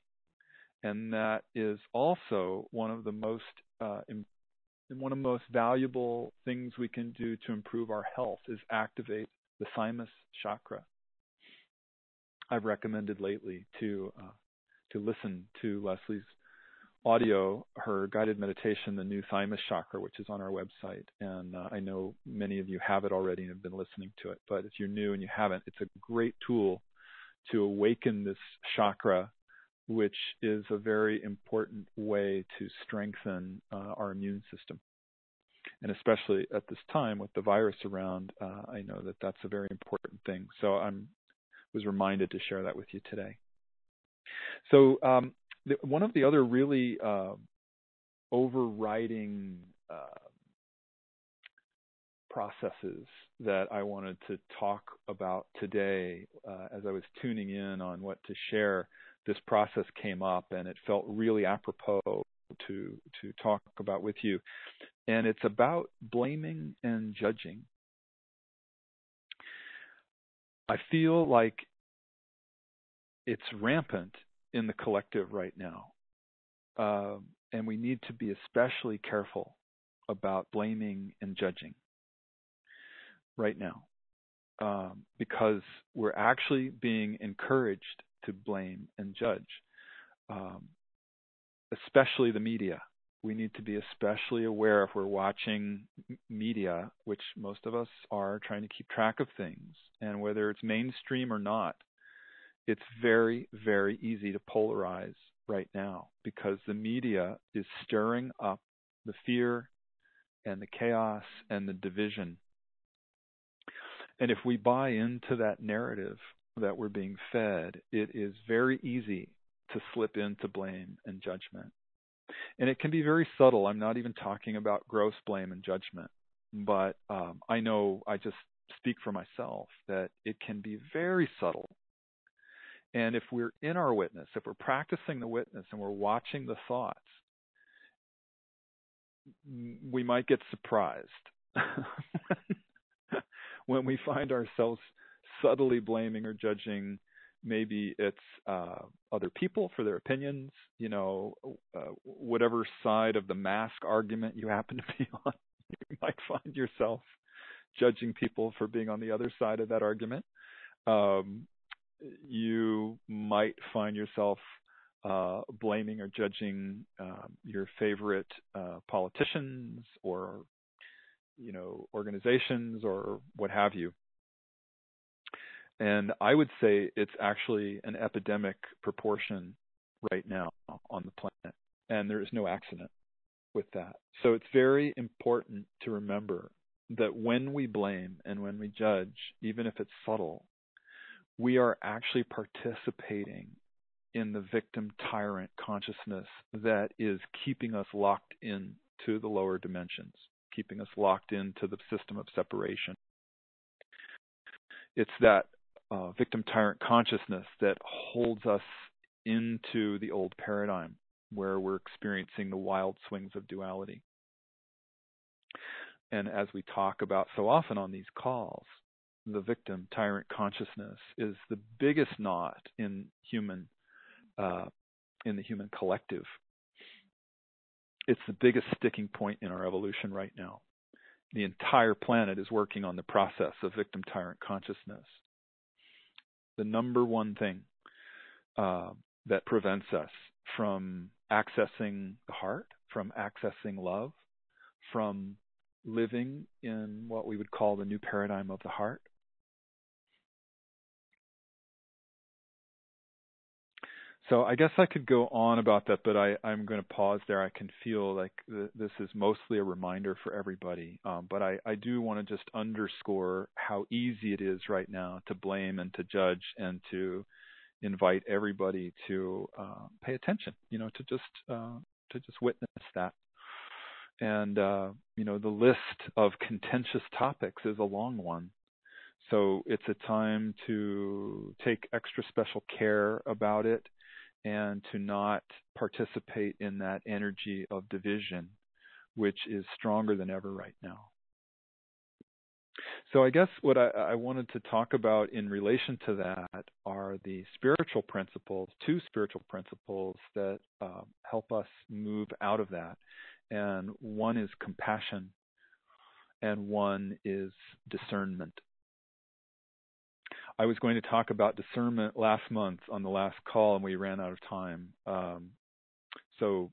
And that is also one of the most valuable things we can do to improve our health is activate the thymus chakra. I've recommended lately to listen to Leslie's audio, her guided meditation, the new thymus chakra, which is on our website. And I know many of you have it already and have been listening to it. But if you're new and you haven't, it's a great tool to awaken this chakra, which is a very important way to strengthen our immune system. And especially at this time with the virus around, I know that that's a very important thing. So I was reminded to share that with you today. So one of the other really overriding processes that I wanted to talk about today, as I was tuning in on what to share, this process came up, and it felt really apropos to talk about with you. And it's about blaming and judging. I feel like it's rampant in the collective right now. And we need to be especially careful about blaming and judging right now, because we're actually being encouraged to blame and judge, especially the media. We need to be especially aware if we're watching media, which most of us are, trying to keep track of things, and whether it's mainstream or not, it's very, very easy to polarize right now because the media is stirring up the fear and the chaos and the division. And if we buy into that narrative that we're being fed, it is very easy to slip into blame and judgment. And it can be very subtle. I'm not even talking about gross blame and judgment, but I know, I just speak for myself, that it can be very subtle. And if we're in our witness, if we're practicing the witness and we're watching the thoughts, we might get surprised when we find ourselves subtly blaming or judging. Maybe it's other people for their opinions, whatever side of the mask argument you happen to be on. You might find yourself judging people for being on the other side of that argument. You might find yourself blaming or judging your favorite politicians or, organizations or what have you. And I would say it's actually an epidemic proportion right now on the planet, and there is no accident with that. So it's very important to remember that when we blame and when we judge, even if it's subtle, we are actually participating in the victim tyrant consciousness that is keeping us locked into the lower dimensions, keeping us locked into the system of separation. It's that victim tyrant consciousness that holds us into the old paradigm where we're experiencing the wild swings of duality. And as we talk about so often on these calls, the victim tyrant consciousness is the biggest knot in the human collective. It's the biggest sticking point in our evolution right now. The entire planet is working on the process of victim tyrant consciousness. The number one thing that prevents us from accessing the heart, from accessing love, from living in what we would call the new paradigm of the heart. So I guess I could go on about that, but I'm going to pause there. I can feel like this is mostly a reminder for everybody. But I do want to just underscore how easy it is right now to blame and to judge and to invite everybody to pay attention, to just witness that. And, the list of contentious topics is a long one. So it's a time to take extra special care about it and to not participate in that energy of division, which is stronger than ever right now. So I guess what I wanted to talk about in relation to that are the spiritual principles, two spiritual principles that help us move out of that. And one is compassion, and one is discernment. I was going to talk about discernment last month on the last call, and we ran out of time. So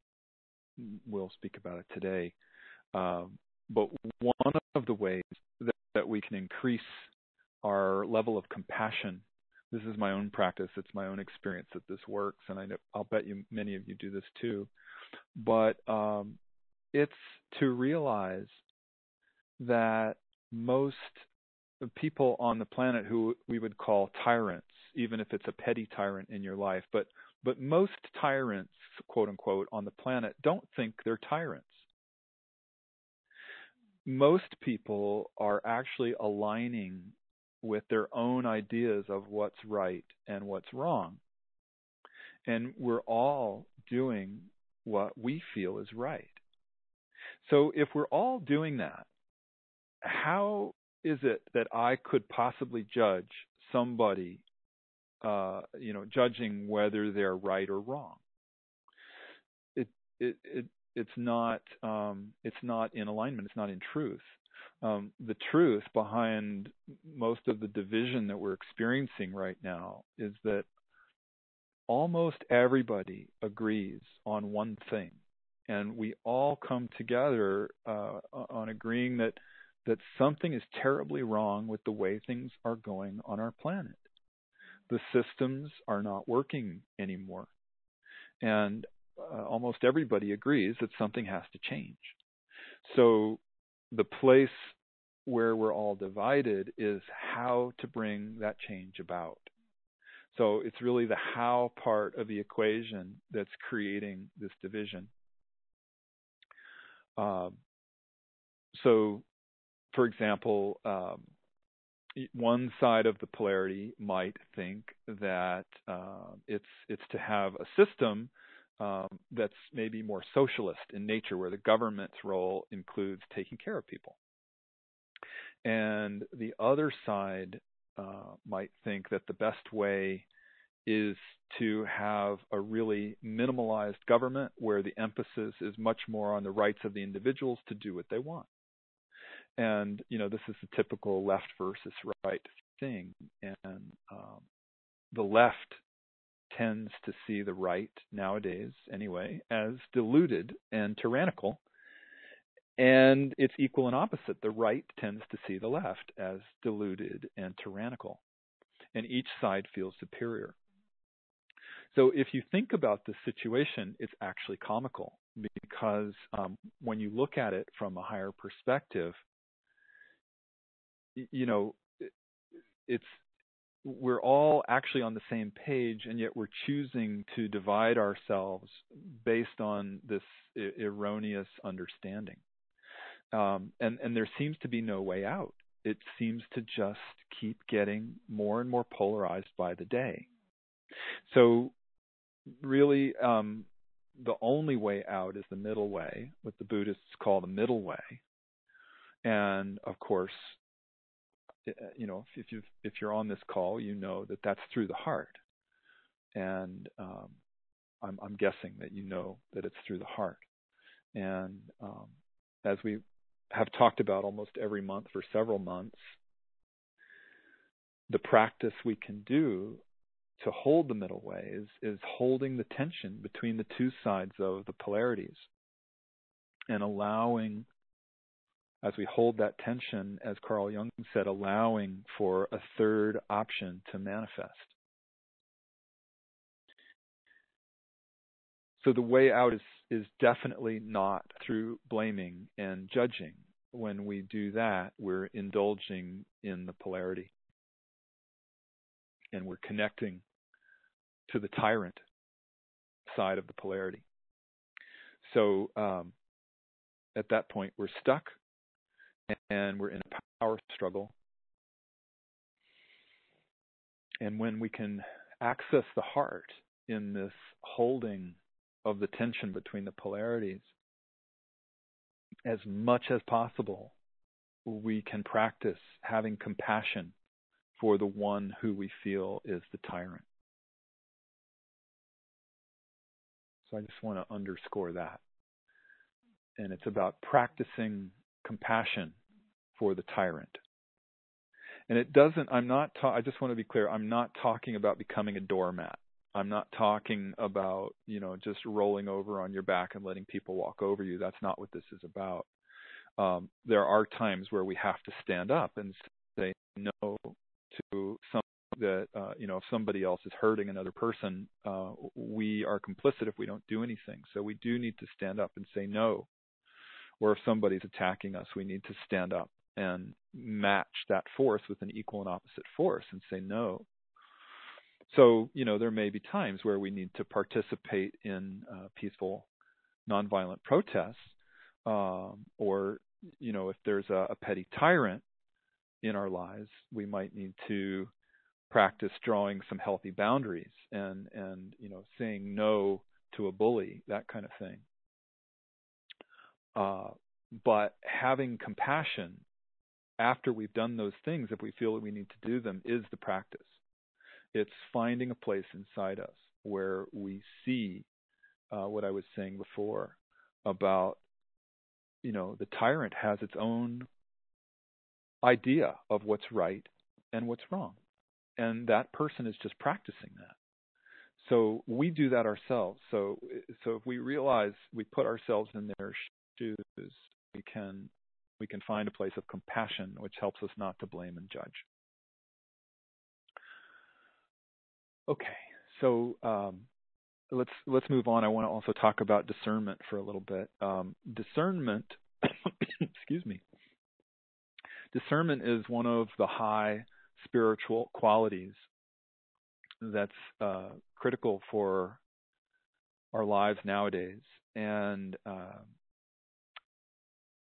we'll speak about it today. But one of the ways that we can increase our level of compassion, this is my own practice, it's my own experience that this works, and I'll bet you many of you do this too. But it's to realize that most people on the planet who we would call tyrants, even if it's a petty tyrant in your life, but most tyrants, quote unquote, on the planet don't think they're tyrants. Most people are actually aligning with their own ideas of what's right and what's wrong. And we're all doing what we feel is right. So if we're all doing that, how is it that I could possibly judge somebody, judging whether they're right or wrong? It's not in alignment. It's not in truth. The truth behind most of the division that we're experiencing right now is that almost everybody agrees on one thing, and we all come together on agreeing that something is terribly wrong with the way things are going on our planet. The systems are not working anymore. And almost everybody agrees that something has to change. So the place where we're all divided is how to bring that change about. So it's really the how part of the equation that's creating this division. So, for example, one side of the polarity might think that it's to have a system that's maybe more socialist in nature, where the government's role includes taking care of people. And the other side might think that the best way is to have a really minimalized government where the emphasis is much more on the rights of the individuals to do what they want. And, this is the typical left versus right thing. And the left tends to see the right nowadays, anyway, as deluded and tyrannical. And it's equal and opposite. The right tends to see the left as deluded and tyrannical. And each side feels superior. So if you think about this situation, it's actually comical, because when you look at it from a higher perspective, we're all actually on the same page, and yet we're choosing to divide ourselves based on this erroneous understanding. And there seems to be no way out. It seems to just keep getting more and more polarized by the day. So really, the only way out is the middle way, what the Buddhists call the middle way. And of course, if you're on this call, you know that that's through the heart. And I'm guessing that you know that it's through the heart. And as we have talked about almost every month for several months, the practice we can do to hold the middle way is holding the tension between the two sides of the polarities, and allowing, as we hold that tension, as Carl Jung said, allowing for a third option to manifest. So the way out is definitely not through blaming and judging. When we do that, we're indulging in the polarity, and we're connecting to the tyrant side of the polarity. So at that point, we're stuck, and we're in a power struggle. And when we can access the heart in this holding of the tension between the polarities, as much as possible, we can practice having compassion for the one who we feel is the tyrant. So I just want to underscore that. And it's about practicing compassion for the tyrant. And it doesn't, I just want to be clear, I'm not talking about becoming a doormat. I'm not talking about, just rolling over on your back and letting people walk over you. That's not what this is about. There are times where we have to stand up and say no to something that, if somebody else is hurting another person, we are complicit if we don't do anything. So we do need to stand up and say no. Or if somebody's attacking us, we need to stand up and match that force with an equal and opposite force and say no. So, there may be times where we need to participate in peaceful, nonviolent protests, or, if there's a petty tyrant in our lives, we might need to practice drawing some healthy boundaries and saying no to a bully, that kind of thing. But having compassion after we've done those things, if we feel that we need to do them, is the practice. It's finding a place inside us where we see what I was saying before about, the tyrant has its own idea of what's right and what's wrong. And that person is just practicing that. So we do that ourselves. So if we realize we put ourselves in their shoes, we can find a place of compassion, which helps us not to blame and judge. Okay, so let's move on. I want to also talk about discernment for a little bit. Discernment, excuse me. Discernment is one of the high spiritual qualities that's critical for our lives nowadays, and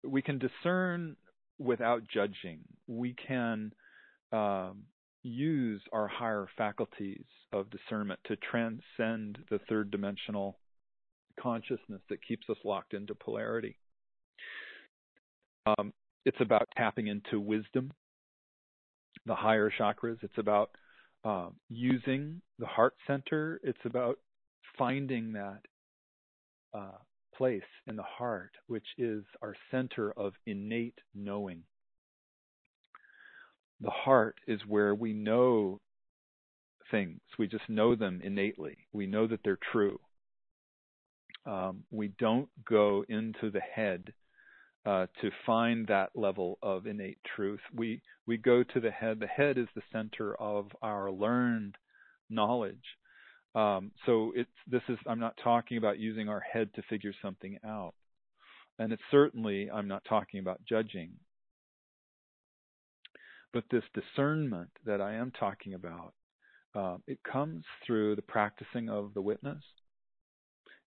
we can discern without judging. We can use our higher faculties of discernment to transcend the third dimensional consciousness that keeps us locked into polarity. It's about tapping into wisdom, the higher chakras. It's about using the heart center. It's about finding that place in the heart, which is our center of innate knowing. The heart is where we know things. We just know them innately. We know that they're true. We don't go into the head to find that level of innate truth. We go to the head. The head is the center of our learned knowledge. So I'm not talking about using our head to figure something out. And I'm not talking about judging. But this discernment that I am talking about, it comes through the practicing of the witness.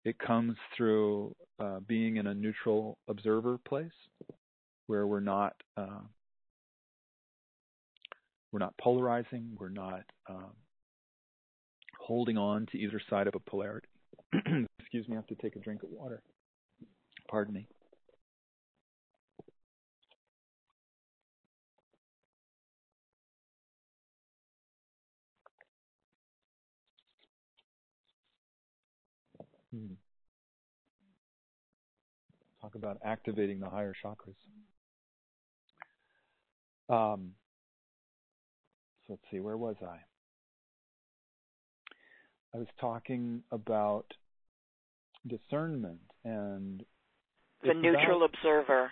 It comes through being in a neutral observer place where we're not polarizing, we're not holding on to either side of a polarity. Excuse me, I have to take a drink of water. Pardon me. Talk about activating the higher chakras. So let's see, where was I? I was talking about discernment and the neutral observer.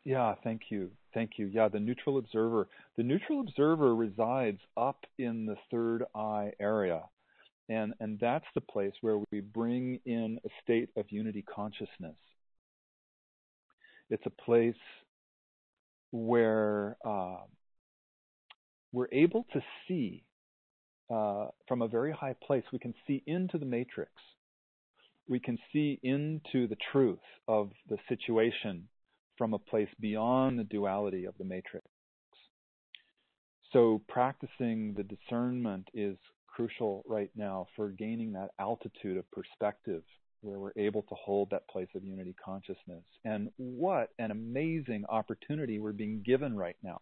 Yeah, thank you. Yeah, the neutral observer. The neutral observer resides up in the third eye area. And that's the place where we bring in a state of unity consciousness. It's a place where we're able to see from a very high place. We can see into the matrix. We can see into the truth of the situation from a place beyond the duality of the matrix. So practicing the discernment is crucial right now for gaining that altitude of perspective where we're able to hold that place of unity consciousness. And what an amazing opportunity we're being given right now.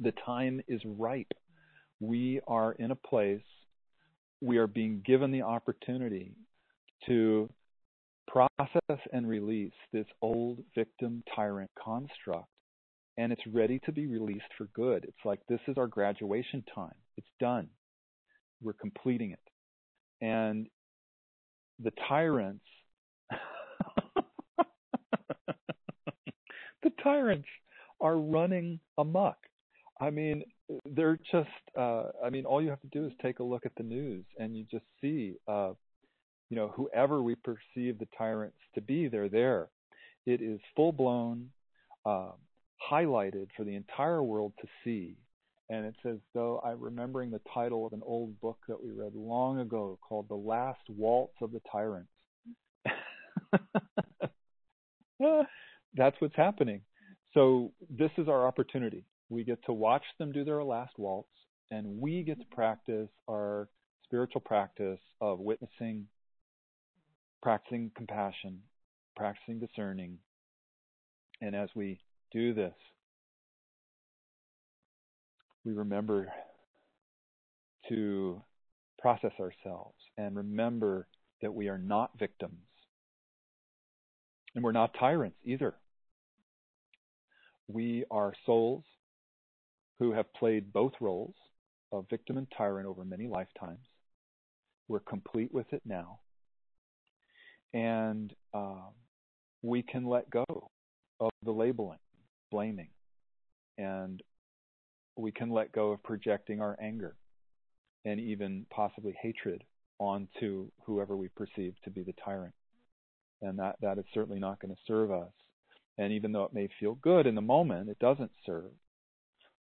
The time is ripe. We are in a place, we are being given the opportunity to process and release this old victim tyrant construct, and it's ready to be released for good. It's like this is our graduation time. It's done. We're completing it. And the tyrants, are running amok. I mean, they're just, all you have to do is take a look at the news and you just see, whoever we perceive the tyrants to be, they're there. It is full-blown, highlighted for the entire world to see. And it's as though I'm remembering the title of an old book that we read long ago called The Last Waltz of the Tyrants. That's what's happening. So this is our opportunity. We get to watch them do their last waltz, and we get to practice our spiritual practice of witnessing, practicing compassion, practicing discerning. And as we do this, we remember to process ourselves and remember that we are not victims. And we're not tyrants either. We are souls who have played both roles of victim and tyrant over many lifetimes. We're complete with it now. And we can let go of the labeling, blaming, and we can let go of projecting our anger. and even possibly hatred onto whoever we perceive to be the tyrant. And that is certainly not going to serve us. And even though it may feel good in the moment, it doesn't serve.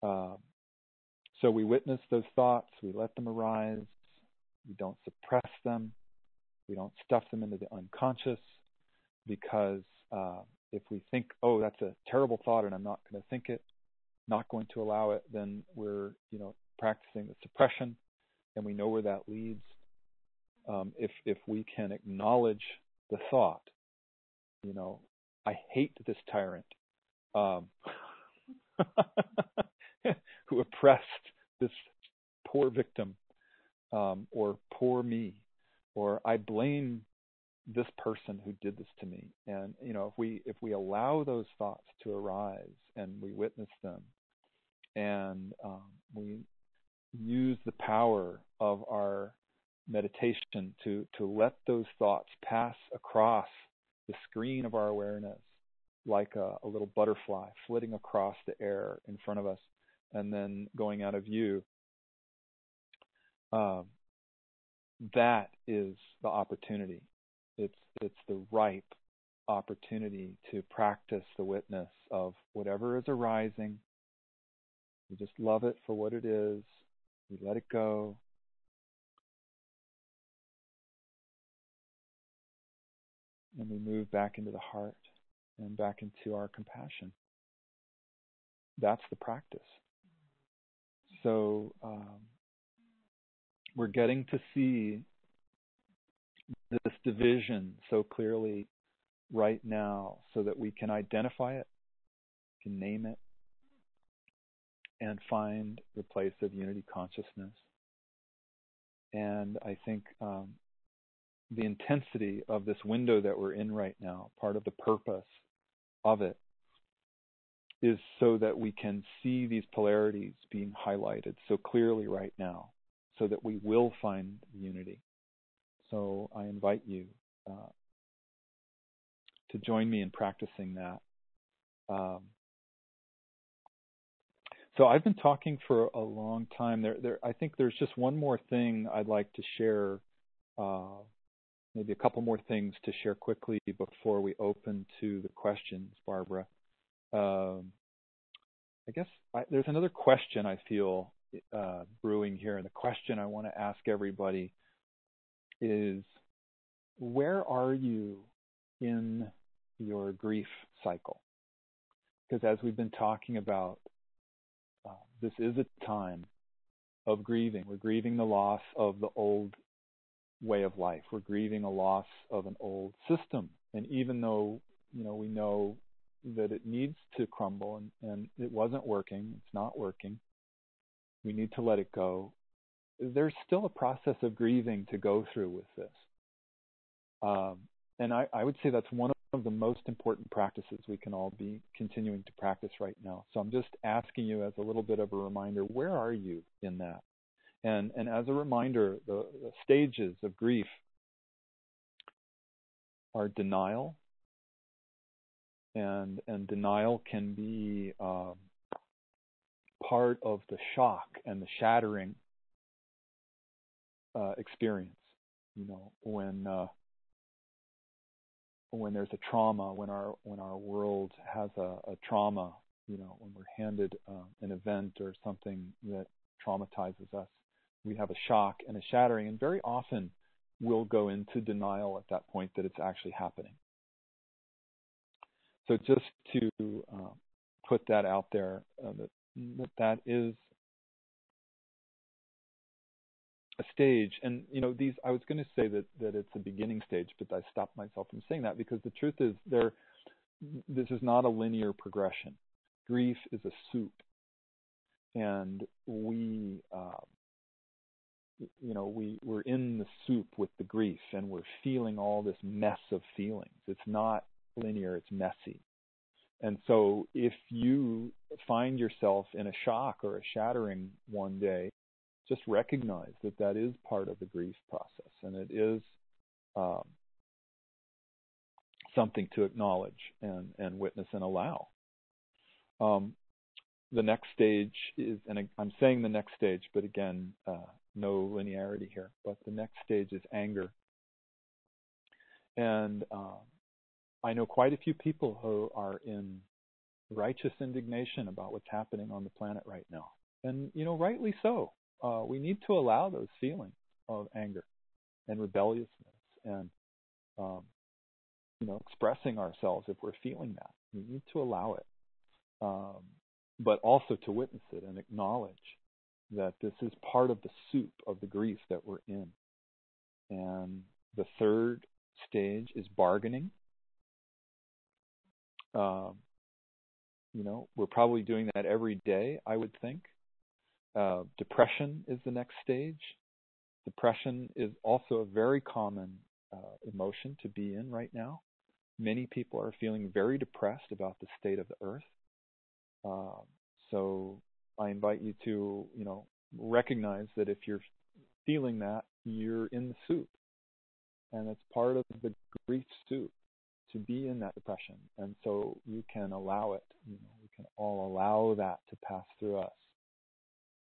So we witness those thoughts, we let them arise, we don't suppress them, we don't stuff them into the unconscious, because if we think, oh, that's a terrible thought and I'm not going to think it, not going to allow it, then we're practicing the suppression, and we know where that leads. If we can acknowledge the thought, I hate this tyrant who oppressed this poor victim, or poor me, or I blame this person who did this to me. And if we allow those thoughts to arise and we witness them, and we use the power of our meditation to let those thoughts pass across the screen of our awareness like a little butterfly flitting across the air in front of us and then going out of view, that is the opportunity. It's the ripe opportunity to practice the witness of whatever is arising. We just love it for what it is. We let it go. And we move back into the heart and back into our compassion. That's the practice. So we're getting to see this division so clearly right now so that we can identify it, can name it, and find the place of unity consciousness. And I think the intensity of this window that we're in right now, part of the purpose of it, is so that we can see these polarities being highlighted so clearly right now, so that we will find unity. So I invite you to join me in practicing that. So I've been talking for a long time. I think there's just one more thing I'd like to share, maybe a couple more things to share quickly before we open to the questions, Barbara. I guess there's another question I feel brewing here, and the question I want to ask everybody is, where are you in your grief cycle? Because as we've been talking about, this is a time of grieving. We're grieving the loss of the old way of life. We're grieving a loss of an old system. And even though, we know that it needs to crumble and it wasn't working, it's not working, we need to let it go, there's still a process of grieving to go through with this. And I would say that's one of the most important practices we can all be continuing to practice right now. So I'm just asking you as a little bit of a reminder, where are you in that? And as a reminder, the stages of grief are denial, and denial can be part of the shock and the shattering experience. When there's a trauma, when our world has a trauma, when we're handed an event or something that traumatizes us, we have a shock and a shattering, and very often we'll go into denial at that point that it's actually happening. So just to put that out there, that is a stage. And these, I was going to say that it's a beginning stage, but I stopped myself from saying that because the truth is this is not a linear progression. Grief is a soup, and we're in the soup with the grief, and we're feeling all this mess of feelings. It's not linear, it's messy. And so if you find yourself in a shock or a shattering one day, just recognize that is part of the grief process, and it is something to acknowledge and witness and allow. The next stage is, and I'm saying the next stage, but again, no linearity here. But the next stage is anger. And I know quite a few people who are in righteous indignation about what's happening on the planet right now. And, rightly so. We need to allow those feelings of anger and rebelliousness and, expressing ourselves if we're feeling that. We need to allow it, but also to witness it and acknowledge that this is part of the soup of the grief that we're in. And the third stage is bargaining. We're probably doing that every day, I would think. Depression is the next stage. Depression is also a very common emotion to be in right now. Many people are feeling very depressed about the state of the earth. So I invite you to, recognize that if you're feeling that, you're in the soup. And it's part of the grief soup to be in that depression. And so you can allow it. We can all allow that to pass through us.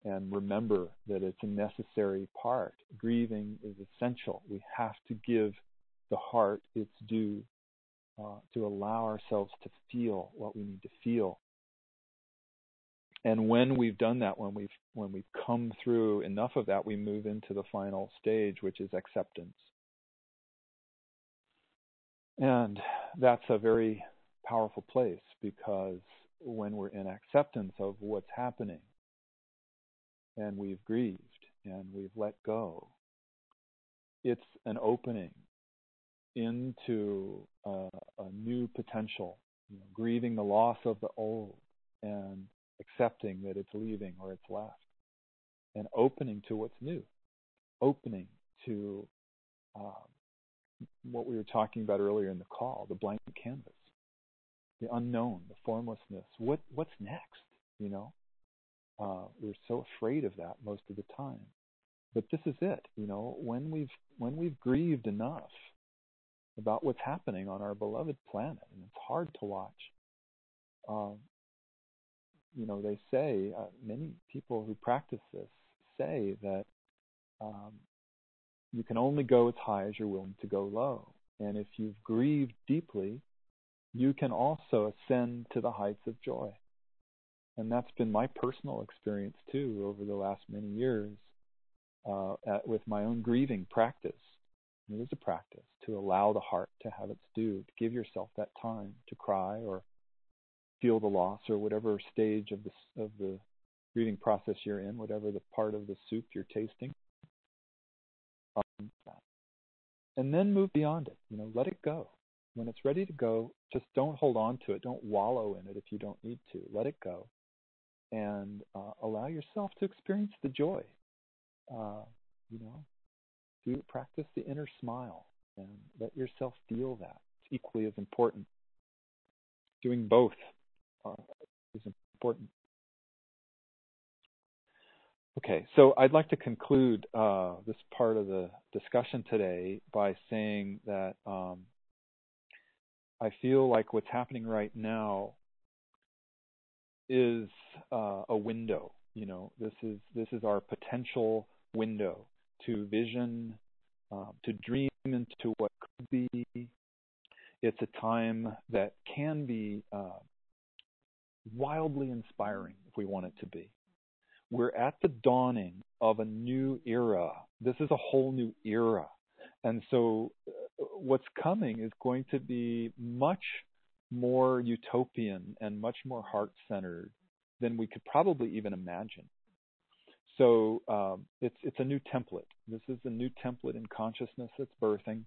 And remember that it's a necessary part. Grieving is essential. We have to give the heart its due to allow ourselves to feel what we need to feel. And when we've done that, when we've come through enough of that, we move into the final stage, which is acceptance. And that's a very powerful place, because when we're in acceptance of what's happening, and we've grieved and we've let go, it's an opening into a new potential, grieving the loss of the old and accepting that it's leaving or it's left, and opening to what's new, opening to what we were talking about earlier in the call, the blank canvas, the unknown, the formlessness. What's next? We're so afraid of that most of the time. But this is it. When we've grieved enough about what's happening on our beloved planet, and it's hard to watch. They say, many people who practice this say that you can only go as high as you're willing to go low. And if you've grieved deeply, you can also ascend to the heights of joy. And that's been my personal experience too over the last many years with my own grieving practice. It is a practice to allow the heart to have its due, to give yourself that time to cry or feel the loss, or whatever stage of the grieving process you're in, whatever the part of the soup you're tasting. And then move beyond it. Let it go. When it's ready to go, just don't hold on to it. Don't wallow in it if you don't need to. Let it go. And allow yourself to experience the joy. Practice the inner smile and let yourself feel that. It's equally as important. Doing both is important. Okay, so I'd like to conclude this part of the discussion today by saying that I feel like what's happening right now is a window. This is our potential window to vision, to dream into what could be. It's a time that can be wildly inspiring if we want it to be. We're at the dawning of a new era. This is a whole new era. And so what's coming is going to be much more utopian and much more heart-centered than we could probably even imagine. So it's a new template. This is a new template in consciousness that's birthing.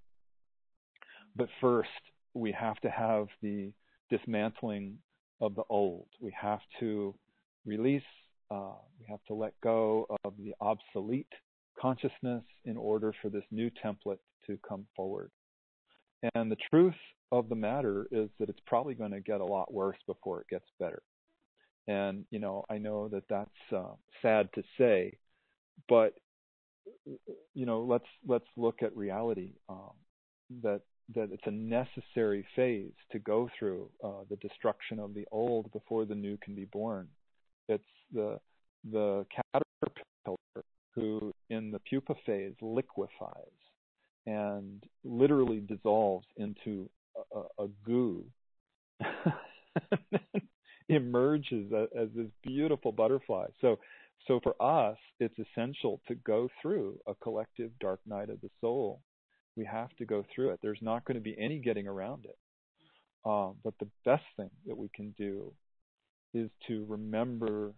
But first, we have to have the dismantling of the old. We have to release, we have to let go of the obsolete consciousness in order for this new template to come forward. And the truth of the matter is that it's probably going to get a lot worse before it gets better. And, I know that that's sad to say, but, let's look at reality, that it's a necessary phase to go through the destruction of the old before the new can be born. It's the caterpillar who in the pupa phase liquefies and literally dissolves into a goo, emerges as this beautiful butterfly. So for us, it's essential to go through a collective dark night of the soul. We have to go through it. There's not going to be any getting around it. But the best thing that we can do is to remember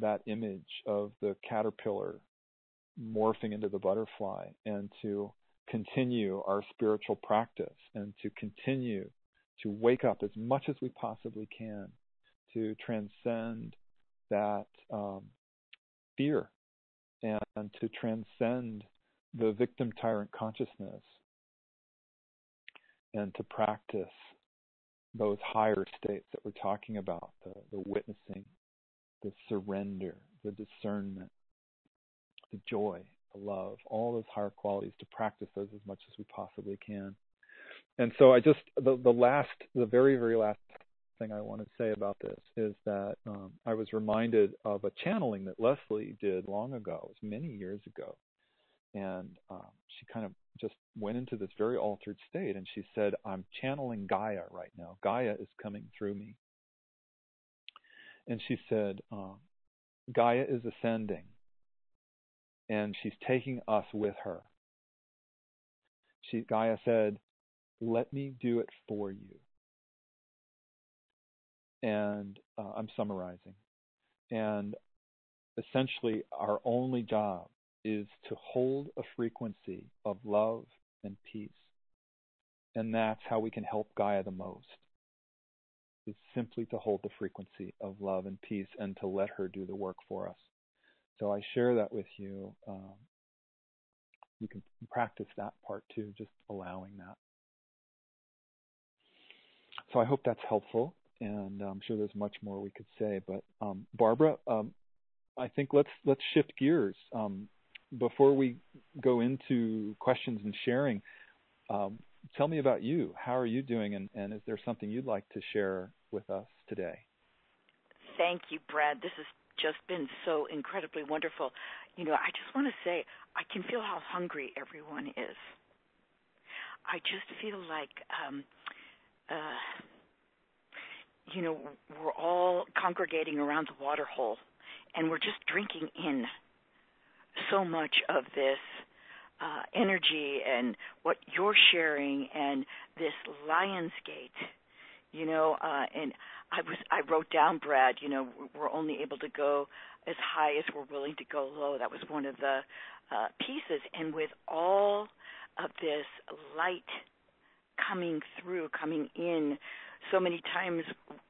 that image of the caterpillar morphing into the butterfly, and to continue our spiritual practice, and to continue to wake up as much as we possibly can to transcend that fear, and to transcend the victim tyrant consciousness, and to practice those higher states that we're talking about, the witnessing, the surrender, the discernment, the joy, the love, all those higher qualities, to practice those as much as we possibly can. And so the very, very last thing I want to say about this is that I was reminded of a channeling that Leslie did long ago. It was many years ago. And she kind of just went into this very altered state, and she said, I'm channeling Gaia right now. Gaia is coming through me. And she said, Gaia is ascending, and she's taking us with her. Gaia said, let me do it for you. And I'm summarizing. And essentially, our only job is to hold a frequency of love and peace. And that's how we can help Gaia the most, is simply to hold the frequency of love and peace, and to let her do the work for us. So I share that with you. You can practice that part too, just allowing that. So I hope that's helpful, and I'm sure there's much more we could say. But Barbara, I think let's shift gears. Before we go into questions and sharing, tell me about you. How are you doing, and is there something you'd like to share with us today? Thank you, Brad. This has just been so incredibly wonderful. I just want to say, I can feel how hungry everyone is. I just feel like, we're all congregating around the water hole, and we're just drinking in so much of this energy and what you're sharing, and this Lion's Gate, and I wrote down, Brad, we're only able to go as high as we're willing to go low. That was one of the pieces. And with all of this light coming through, coming in, so many times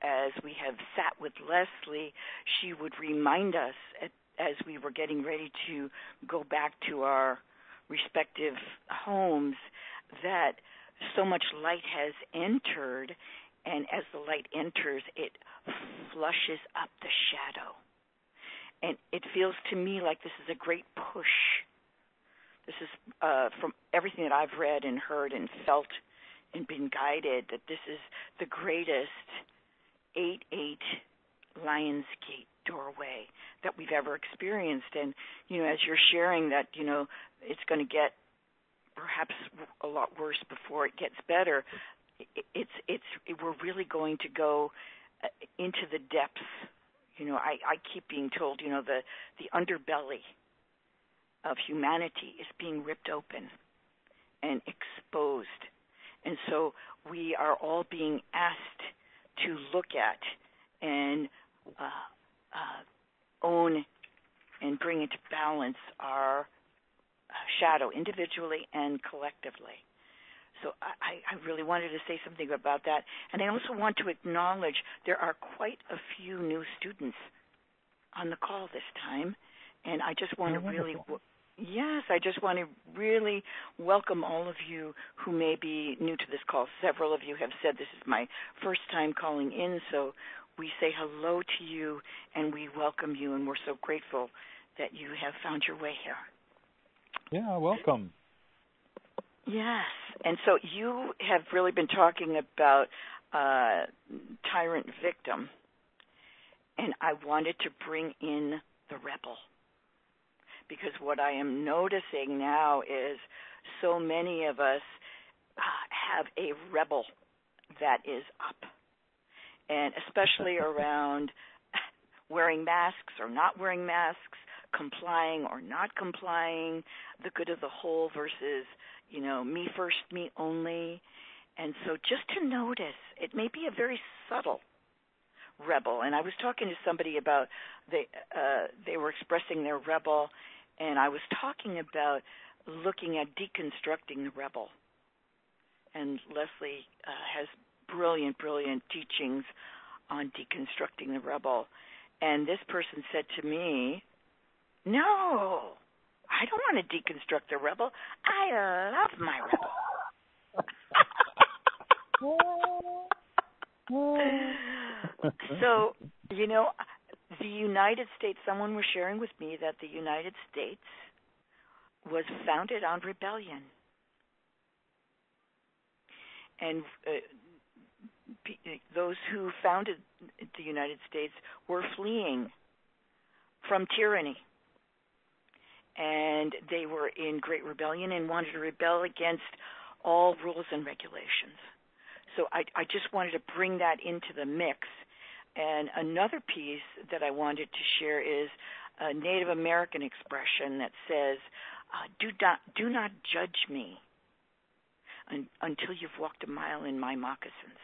as we have sat with Leslie, she would remind us as we were getting ready to go back to our respective homes that so much light has entered, and as the light enters, it flushes up the shadow. And it feels to me like this is a great push. This is from everything that I've read and heard and felt and been guided, that this is the greatest 8-8 Lion's Gate doorway that we've ever experienced. And, as you're sharing that, it's going to get perhaps a lot worse before it gets better, we're really going to go into the depths. I keep being told, the underbelly of humanity is being ripped open and exposed. And so we are all being asked to look at and own and bring into balance our shadow individually and collectively. So I really wanted to say something about that. And I also want to acknowledge there are quite a few new students on the call this time. And I just want to really, I just want to really welcome all of you who may be new to this call. Several of you have said this is my first time calling in, so we say hello to you and we welcome you, and we're so grateful that you have found your way here. Yeah, welcome. Yes, and so you have really been talking about tyrant victim, and I wanted to bring in the rebel, because what I am noticing now is so many of us have a rebel that is up, and especially around wearing masks or not wearing masks, complying or not complying, the good of the whole versus, me first, me only. And so just to notice, it may be a very subtle rebel. And I was talking to somebody about they were expressing their rebel, and I was talking about looking at deconstructing the rebel. And Leslie has brilliant teachings on deconstructing the rebel. And this person said to me, no, I don't want to deconstruct the rebel. I love my rebel. So, the United States, someone was sharing with me that the United States was founded on rebellion. And those who founded the United States were fleeing from tyranny. And they were in great rebellion and wanted to rebel against all rules and regulations. So I just wanted to bring that into the mix. And another piece that I wanted to share is a Native American expression that says, do not judge me until you've walked a mile in my moccasins.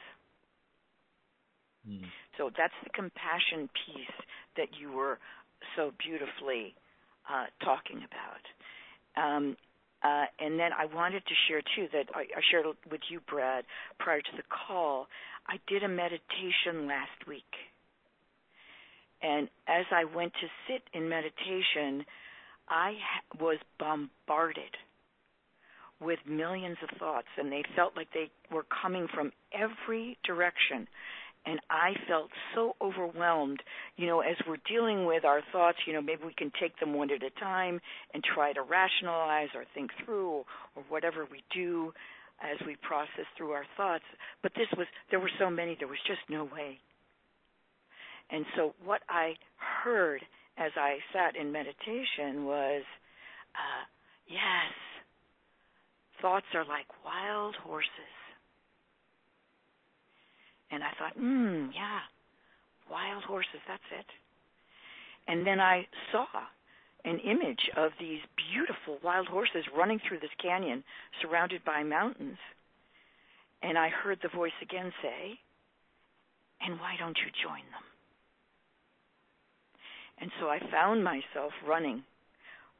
So that's the compassion piece that you were so beautifully talking about. And then I wanted to share, too, that I shared with you, Brad, prior to the call. I did a meditation last week. And as I went to sit in meditation, I was bombarded with millions of thoughts, and they felt like they were coming from every direction. And I felt so overwhelmed, as we're dealing with our thoughts, maybe we can take them one at a time and try to rationalize or think through or whatever we do as we process through our thoughts. But there were so many, there was just no way. And so what I heard as I sat in meditation was, yes, thoughts are like wild horses. And I thought, yeah, wild horses, that's it. And then I saw an image of these beautiful wild horses running through this canyon surrounded by mountains. And I heard the voice again say, and why don't you join them? And so I found myself running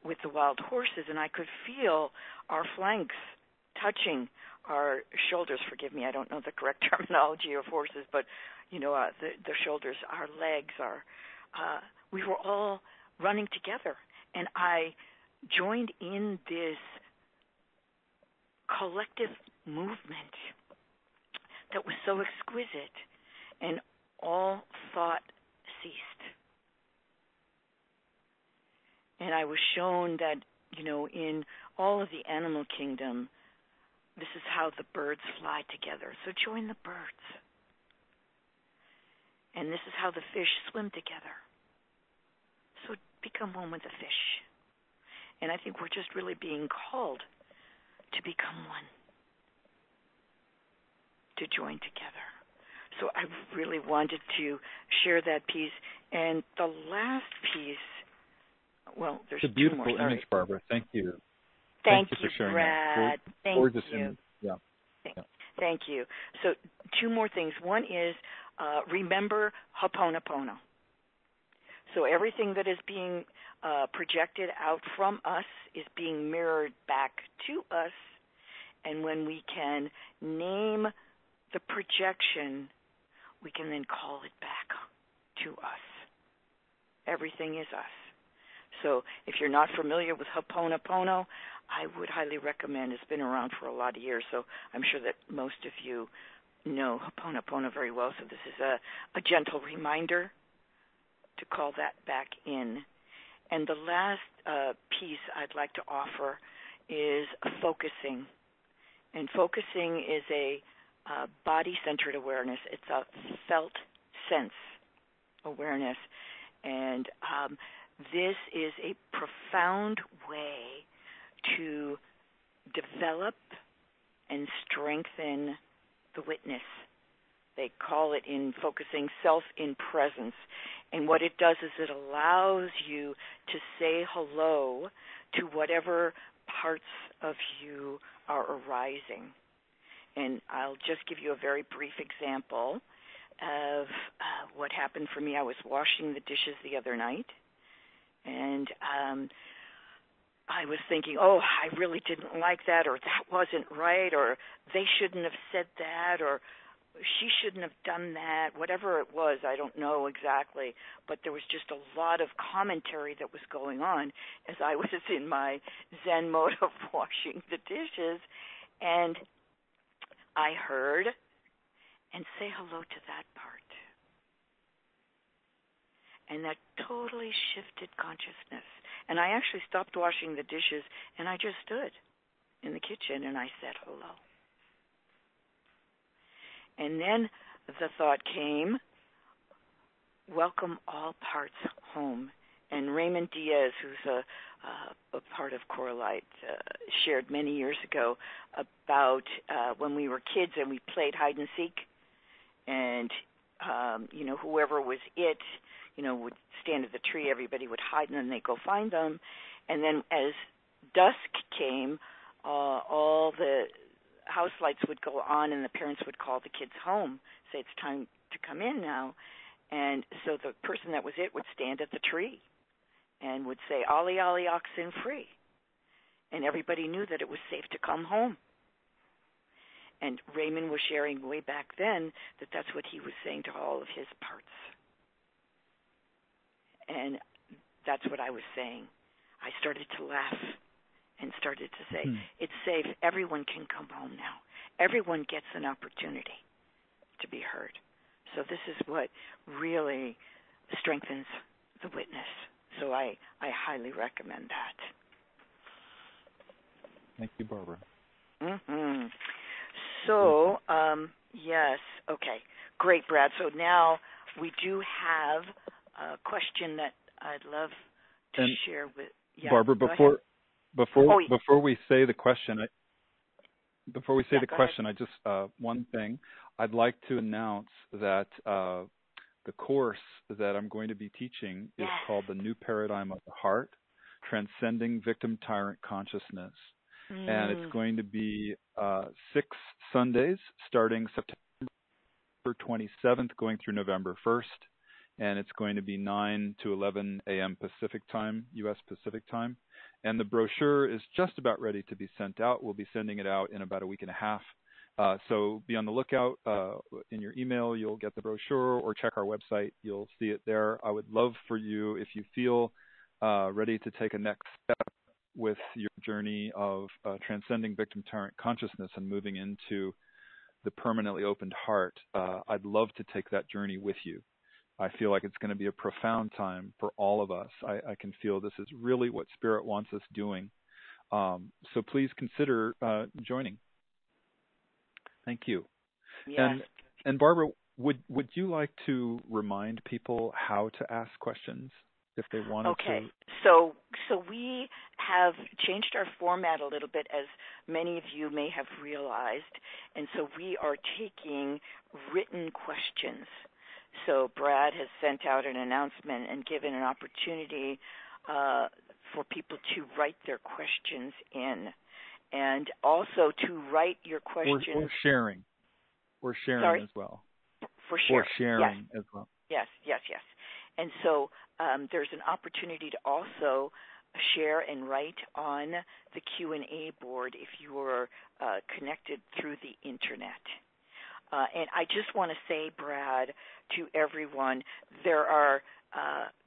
with the wild horses, and I could feel our flanks touching our shoulders. Forgive me, I don't know the correct terminology of horses, but the shoulders, our legs, we were all running together, and I joined in this collective movement that was so exquisite, and all thought ceased. And I was shown that, in all of the animal kingdom, this is how the birds fly together. So join the birds. And this is how the fish swim together. So become one with the fish. And I think we're just really being called to become one, to join together. So I really wanted to share that piece. And the last piece, well, there's it's a beautiful two more. image, Barbara. Thank you. Thank you you, for sharing Brad. that. Thank gorgeous you. Image. Yeah. Thank you. So two more things. One is remember Ho'oponopono. So everything that is being projected out from us is being mirrored back to us. And when we can name the projection, we can then call it back to us. Everything is us. So if you're not familiar with Ho'oponopono, I would highly recommend. It's been around for a lot of years, so I'm sure that most of you know Ho'oponopono very well. So this is a gentle reminder to call that back in. And the last piece I'd like to offer is focusing. And focusing is a body-centered awareness. It's a felt sense awareness. And this is a profound way to develop and strengthen the witness. They call it in focusing self in presence. And what it does is it allows you to say hello to whatever parts of you are arising. And I'll just give you a very brief example of what happened for me. I was washing the dishes the other night, and I was thinking, I really didn't like that, or that wasn't right, or they shouldn't have said that, or she shouldn't have done that, whatever it was, I don't know exactly, but there was just a lot of commentary that was going on as I was in my Zen mode of washing the dishes, and I heard and say hello to that part. And that totally shifted consciousness. And I actually stopped washing the dishes, and I just stood in the kitchen, and I said hello. And then the thought came, welcome all parts home. And Raymond Diaz, who's a part of Coralite, shared many years ago about when we were kids and we played hide and seek, and whoever was it, would stand at the tree. Everybody would hide, and then they'd go find them. And then as dusk came, all the house lights would go on, and the parents would call the kids home, say it's time to come in now. And so the person that was it would stand at the tree and would say, "Ollie, ollie, oxen free." And everybody knew that it was safe to come home. And Raymond was sharing way back then that that's what he was saying to all of his parts. And that's what I was saying. I started to laugh and started to say, it's safe. Everyone can come home now. Everyone gets an opportunity to be heard. So this is what really strengthens the witness. So I highly recommend that. Thank you, Barbara. Mm-hmm. So, yes, okay, great, Brad. So now we do have a question that I'd love to share with. Yeah, Barbara, before we say the question, I just one thing. I'd like to announce that the course that I'm going to be teaching is called The New Paradigm of the Heart, Transcending Victim Tyrant Consciousness. And it's going to be 6 Sundays starting September 27th going through November 1st. And it's going to be 9 to 11 a.m. Pacific time, U.S. Pacific time. And the brochure is just about ready to be sent out. We'll be sending it out in about a week and a half. So be on the lookout. In your email, you'll get the brochure, or check our website. You'll see it there. I would love for you, if you feel ready to take a next step with your journey of transcending victim tyrant consciousness and moving into the permanently opened heart, I'd love to take that journey with you. I feel like it's going to be a profound time for all of us. I can feel this is really what Spirit wants us doing. So please consider joining. Thank you. Yes. And Barbara, would you like to remind people how to ask questions if they wanted to? Okay. So we have changed our format a little bit, as many of you may have realized, and so we are taking written questions. So Brad has sent out an announcement and given an opportunity for people to write their questions in, and also to write your questions. Or sharing. Or sharing Sorry? as well. For sharing. Or sharing as well. Yes. And so there's an opportunity to also share and write on the Q&A board if you are connected through the Internet. And I just want to say, Brad, to everyone, there are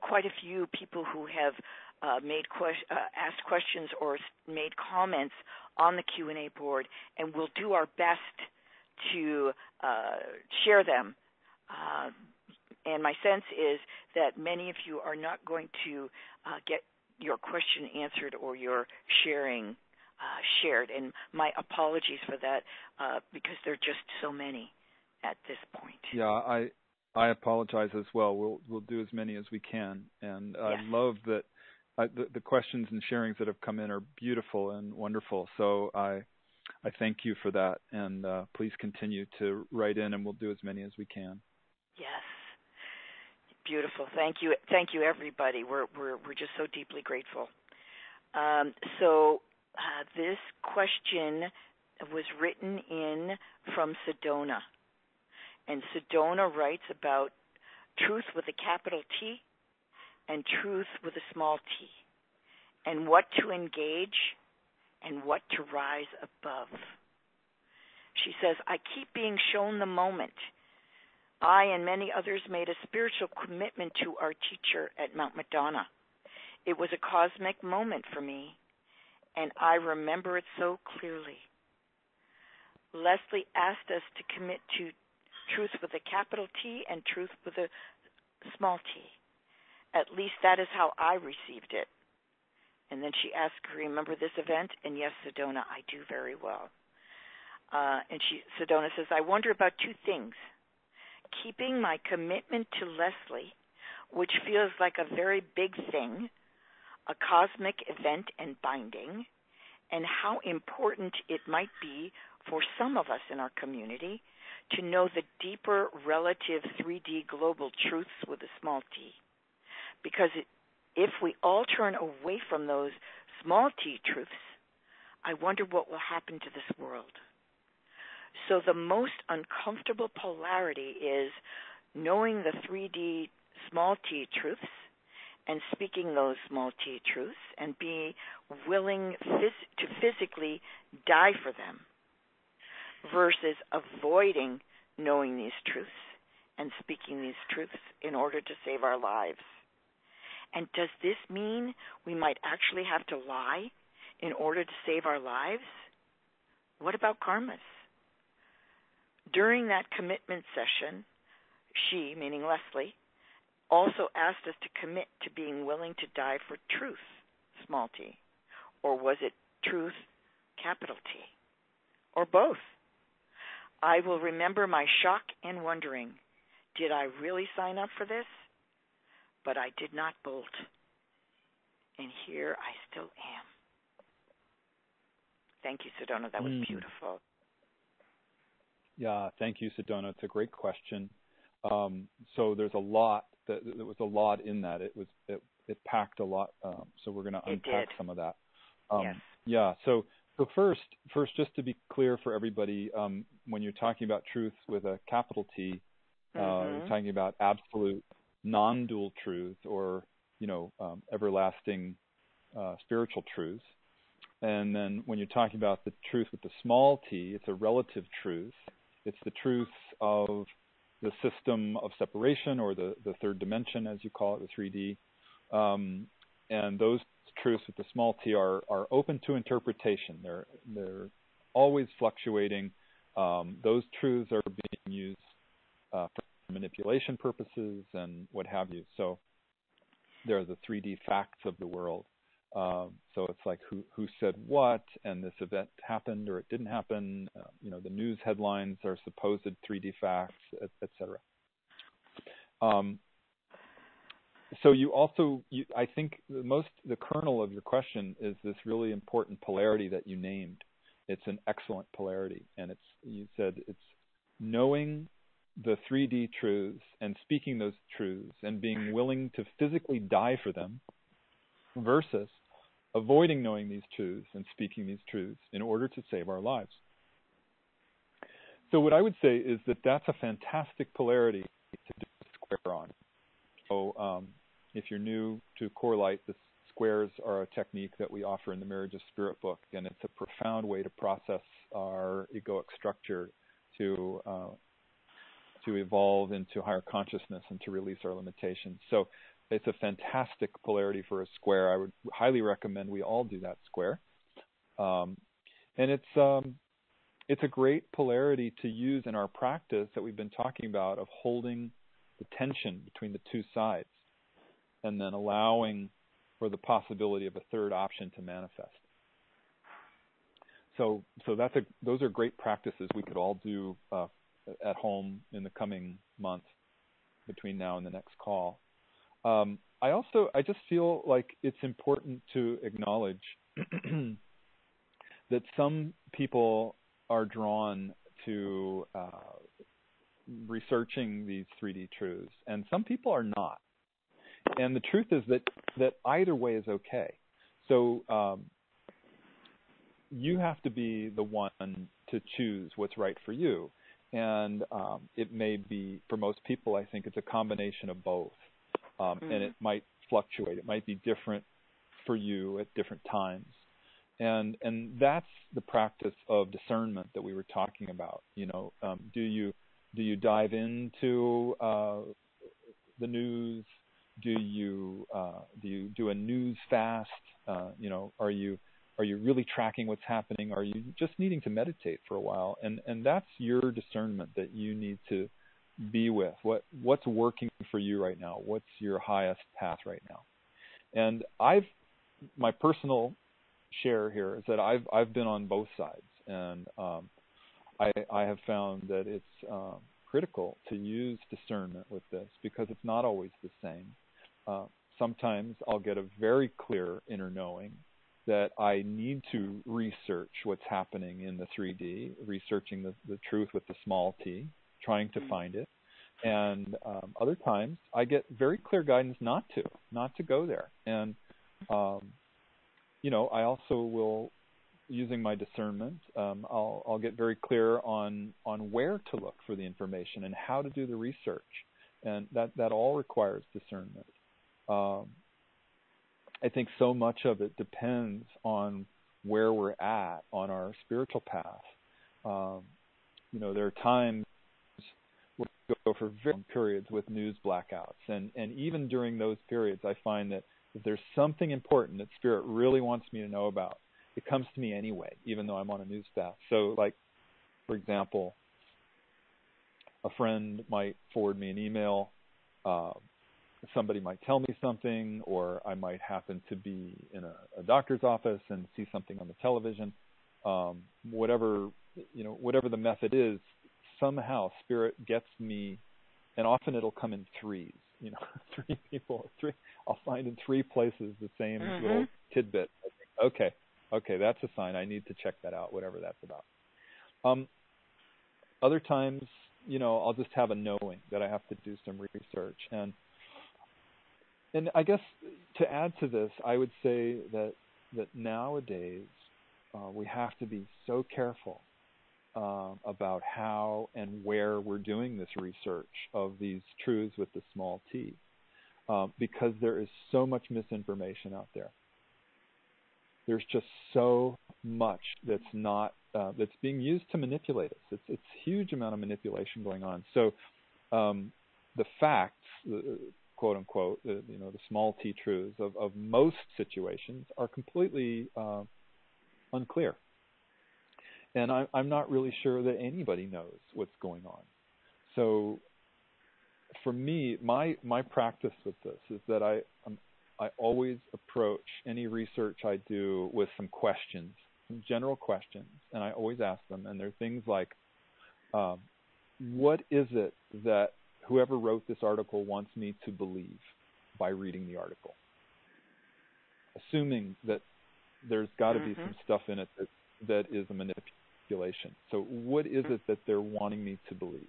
quite a few people who have asked questions or made comments on the Q&A board, and we'll do our best to share them. And my sense is that many of you are not going to get your question answered or your sharing shared. And my apologies for that because there are just so many at this point. Yeah, I apologize as well. We'll do as many as we can, and I love that the questions and sharings that have come in are beautiful and wonderful. So I thank you for that, and please continue to write in, and we'll do as many as we can. Yes, beautiful. Thank you, everybody. We're just so deeply grateful. This question was written in from Sedona. And Sedona writes about truth with a capital T and truth with a small t, and what to engage and what to rise above. She says, I keep being shown the moment. I and many others made a spiritual commitment to our teacher at Mount Madonna. It was a cosmic moment for me, and I remember it so clearly. Leslie asked us to commit to truth with a capital T and truth with a small t. At least that is how I received it. And then she asked, remember this event? And yes, Sedona, I do very well. Sedona says, I wonder about two things. Keeping my commitment to Leslie, which feels like a very big thing, a cosmic event and binding, and how important it might be for some of us in our community to know the deeper relative 3D global truths with a small t. Because if we all turn away from those small t truths, I wonder what will happen to this world. So the most uncomfortable polarity is knowing the 3D small t truths and speaking those small t truths and be willing to physically die for them, versus avoiding knowing these truths and speaking these truths in order to save our lives. And does this mean we might actually have to lie in order to save our lives? What about karmas? During that commitment session, she, meaning Leslie, also asked us to commit to being willing to die for truth, small t, or was it truth, capital T, or both? I will remember my shock and wondering, did I really sign up for this? But I did not bolt. And here I still am. Thank you, Sedona. That was beautiful. Yeah, thank you, Sedona. It's a great question. So there's a lot. There was a lot in that. It packed a lot. So we're going to unpack some of that. Yes. Yeah. So first, just to be clear for everybody, when you're talking about truth with a capital T, you're talking about absolute non-dual truth, or everlasting spiritual truths. And then when you're talking about the truth with the small t, it's a relative truth. It's the truth of the system of separation, or the third dimension, as you call it, the 3D. And those truths with the small t are open to interpretation. They're always fluctuating. Those truths are being used for manipulation purposes and what have you. So they're the 3D facts of the world. So it's like who said what, and this event happened or it didn't happen. The news headlines are supposed 3D facts, et cetera. So I think the kernel of your question is this really important polarity that you named. It's an excellent polarity, and you said it's knowing the 3D truths and speaking those truths and being willing to physically die for them, versus avoiding knowing these truths and speaking these truths in order to save our lives. So what I would say is that that's a fantastic polarity to do a square on. So if you're new to Core Light, the squares are a technique that we offer in the Marriage of Spirit book, and it's a profound way to process our egoic structure to evolve into higher consciousness and to release our limitations. So it's a fantastic polarity for a square. I would highly recommend we all do that square. And it's a great polarity to use in our practice that we've been talking about, of holding the tension between the two sides and then allowing for the possibility of a third option to manifest. So those are great practices we could all do at home in the coming months. between now and the next call. I just feel like it's important to acknowledge that some people are drawn to researching these 3D truths, and some people are not. And the truth is that either way is okay. So you have to be the one to choose what's right for you. And it may be, for most people, I think it's a combination of both. And it might fluctuate. It might be different for you at different times. And that's the practice of discernment that we were talking about. Do you dive into the news? Do you do a news fast? Are you really tracking what's happening? Are you just needing to meditate for a while? And that's your discernment that you need to be with. What's working for you right now? What's your highest path right now? And my personal share here is that I've been on both sides, and I have found that it's critical to use discernment with this because it's not always the same. Sometimes I'll get a very clear inner knowing that I need to research what's happening in the 3D, researching the truth with the small t, trying to find it. And other times I get very clear guidance not to go there. And, I also will, using my discernment, I'll get very clear on where to look for the information and how to do the research. And that all requires discernment. I think so much of it depends on where we're at on our spiritual path. There are times we'll go for very long periods with news blackouts. And even during those periods, I find that if there's something important that Spirit really wants me to know about, it comes to me anyway, even though I'm on a news staff. So, like, for example, a friend might forward me an email. Somebody might tell me something, or I might happen to be in a doctor's office and see something on the television. Whatever the method is, somehow Spirit gets me, and often it'll come in threes. Three people, I'll find in three places the same little tidbit. I think, okay, that's a sign. I need to check that out, whatever that's about. Other times, I'll just have a knowing that I have to do some research. And I guess to add to this, I would say that nowadays we have to be so careful about how and where we're doing this research of these truths with the small t, because there is so much misinformation out there. There's just so much that's not that's being used to manipulate us. It's a huge amount of manipulation going on. So the facts, quote unquote, the small t truths of most situations are completely unclear. And I'm not really sure that anybody knows what's going on. So for me, my practice with this is that I always approach any research I do with some questions, some general questions, and I always ask them. And they're things like, what is it that whoever wrote this article wants me to believe by reading the article? Assuming that there's got to be some stuff in it that is a manipulation. So what is it that they're wanting me to believe?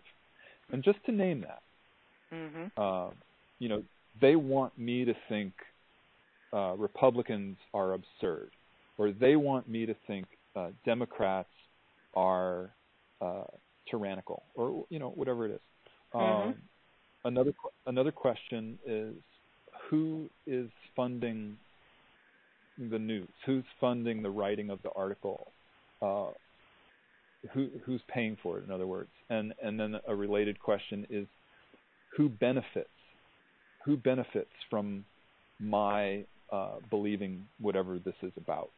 And just to name that, they want me to think Republicans are absurd, or they want me to think Democrats are tyrannical, or whatever it is. Another question is, who is funding the news? Who's funding the writing of the article? Who's paying for it, in other words? And then a related question is, who benefits from my believing whatever this is about?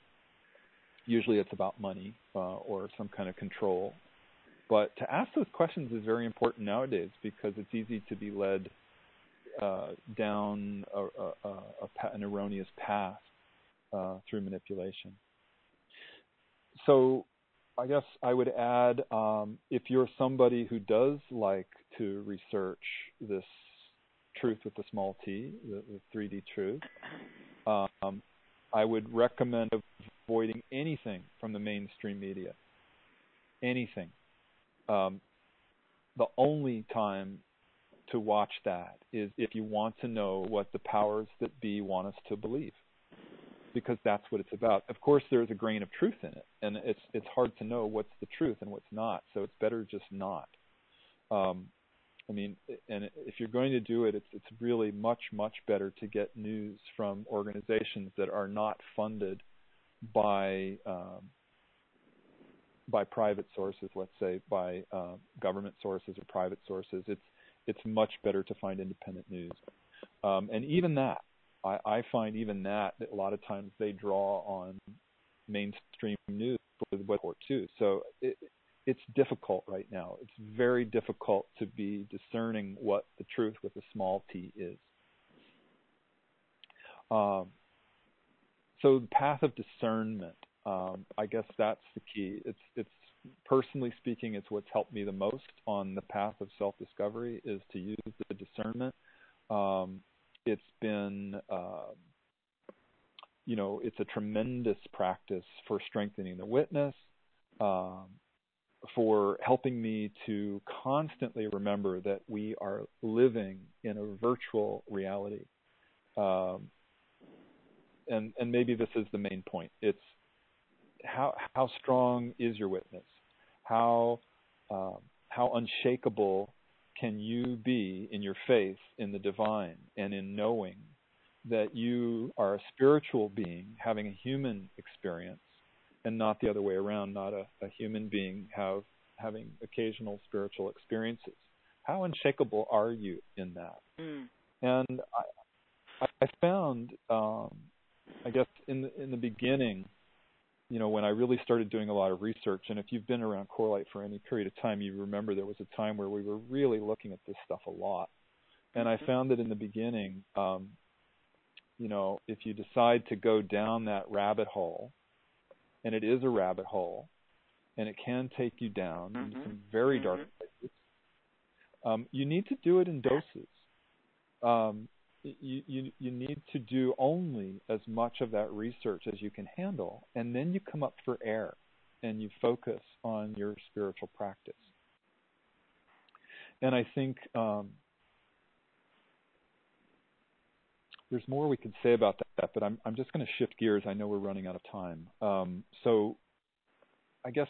Usually it's about money or some kind of control. But to ask those questions is very important nowadays, because it's easy to be led down an erroneous path through manipulation. So I guess I would add, if you're somebody who does like to research this truth with the small t, the 3D truth. I would recommend avoiding anything from the mainstream media. Anything. The only time to watch that is if you want to know what the powers that be want us to believe, because that's what it's about. Of course, there's a grain of truth in it, and it's hard to know what's the truth and what's not, so it's better just not. I mean, and if you're going to do it, it's really much, much better to get news from organizations that are not funded by private sources, let's say by government sources or private sources. It's much better to find independent news. And even that, I find even that a lot of times they draw on mainstream news for the report too. So it's difficult right now. It's very difficult to be discerning what the truth with a small t is. So the path of discernment, I guess that's the key. It's personally speaking, it's what's helped me the most on the path of self-discovery is to use the discernment. It's been, it's a tremendous practice for strengthening the witness, for helping me to constantly remember that we are living in a virtual reality. And maybe this is the main point. It's how strong is your witness? How unshakable can you be in your faith in the divine and in knowing that you are a spiritual being having a human experience and not the other way around, not a human being having occasional spiritual experiences? How unshakable are you in that? And I found, I guess in the beginning, when I really started doing a lot of research, and if you've been around Corelight for any period of time, you remember there was a time where we were really looking at this stuff a lot. And I found that in the beginning, if you decide to go down that rabbit hole, and it is a rabbit hole, and it can take you down into some very dark places, you need to do it in doses. You need to do only as much of that research as you can handle, and then you come up for air and you focus on your spiritual practice. And I think there's more we could say about that, but I'm just going to shift gears. I know we're running out of time. So I guess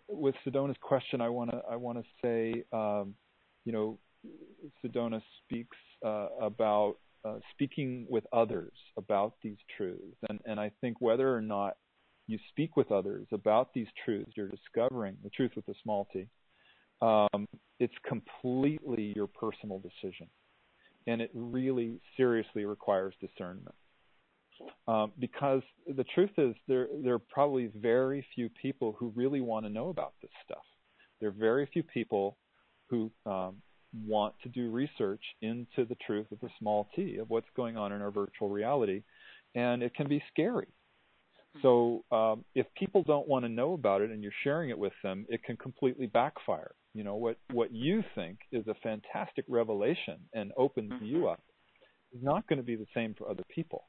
with Sedona's question, I want to say, Sedona speaks about speaking with others about these truths. And I think whether or not you speak with others about these truths, you're discovering the truth with a small t, it's completely your personal decision. And it really seriously requires discernment. Because the truth is there are probably very few people who really want to know about this stuff. There are very few people who want to do research into the truth with a small t of what's going on in our virtual reality, and it can be scary. So if people don't want to know about it and you're sharing it with them, it can completely backfire. What you think is a fantastic revelation and opens you up is not going to be the same for other people.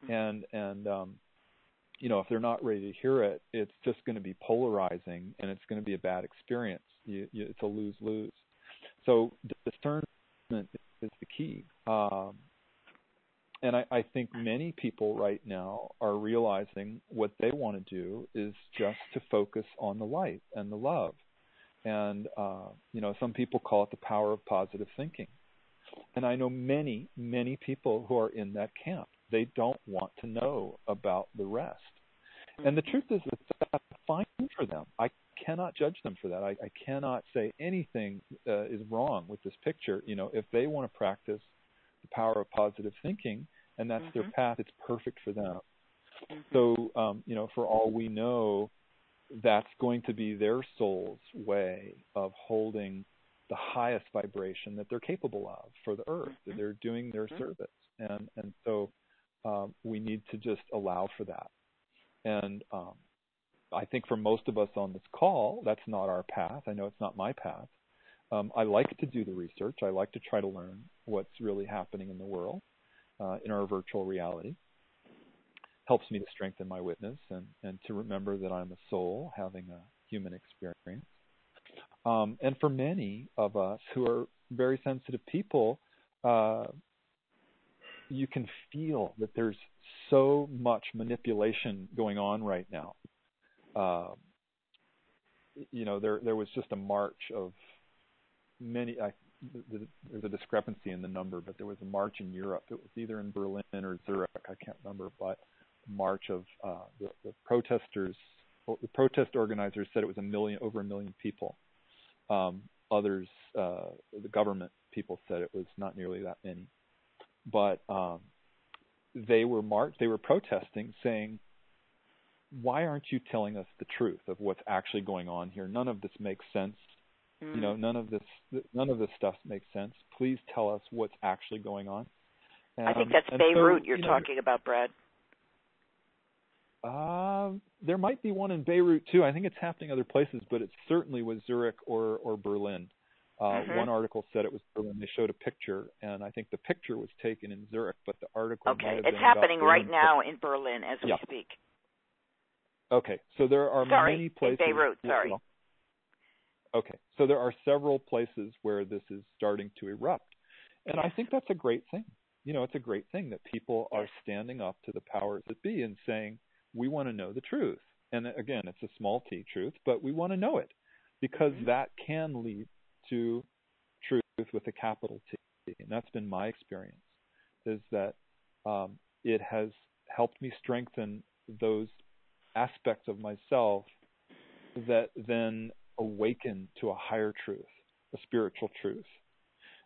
And if they're not ready to hear it, it's just going to be polarizing and it's going to be a bad experience. It's a lose-lose. So discernment is the key. And I think many people right now are realizing what they want to do is just to focus on the light and the love. And, some people call it the power of positive thinking. And I know many, many people who are in that camp. They don't want to know about the rest. And the truth is that's fine for them. I cannot judge them for that. I cannot say anything is wrong with this picture. If they want to practice the power of positive thinking and that's their path, it's perfect for them. So, for all we know, that's going to be their soul's way of holding the highest vibration that they're capable of for the earth. They're doing their service. And so we need to just allow for that. And I think for most of us on this call, that's not our path. I know it's not my path. I like to do the research. I like to try to learn what's really happening in the world, in our virtual reality. Helps me to strengthen my witness and to remember that I'm a soul having a human experience. And for many of us who are very sensitive people, you can feel that there's so much manipulation going on right now. There was just a march of many. There's a discrepancy in the number, but there was a march in Europe. It was either in Berlin or Zurich. I can't remember, but a march of the protesters. The protest organizers said it was over a million people. Others, the government people said it was not nearly that many. But they were protesting, saying, "Why aren't you telling us the truth of what's actually going on here? None of this makes sense. None of this stuff makes sense. Please tell us what's actually going on." I think that's Beirut you're talking about, Brad. There might be one in Beirut too. I think it's happening other places, but it certainly was Zurich or Berlin. One article said it was Berlin. They showed a picture, and I think the picture was taken in Zurich, but the article might have been it's happening right now in Berlin as we speak. Okay, so there are many places. In Beirut, sorry. Okay, so there are several places where this is starting to erupt, and I think that's a great thing. It's a great thing that people are standing up to the powers that be and saying, we want to know the truth. And again, it's a small t truth, but we want to know it because that can lead to truth with a capital T. And that's been my experience, is that it has helped me strengthen those aspects of myself that then awaken to a higher truth, a spiritual truth.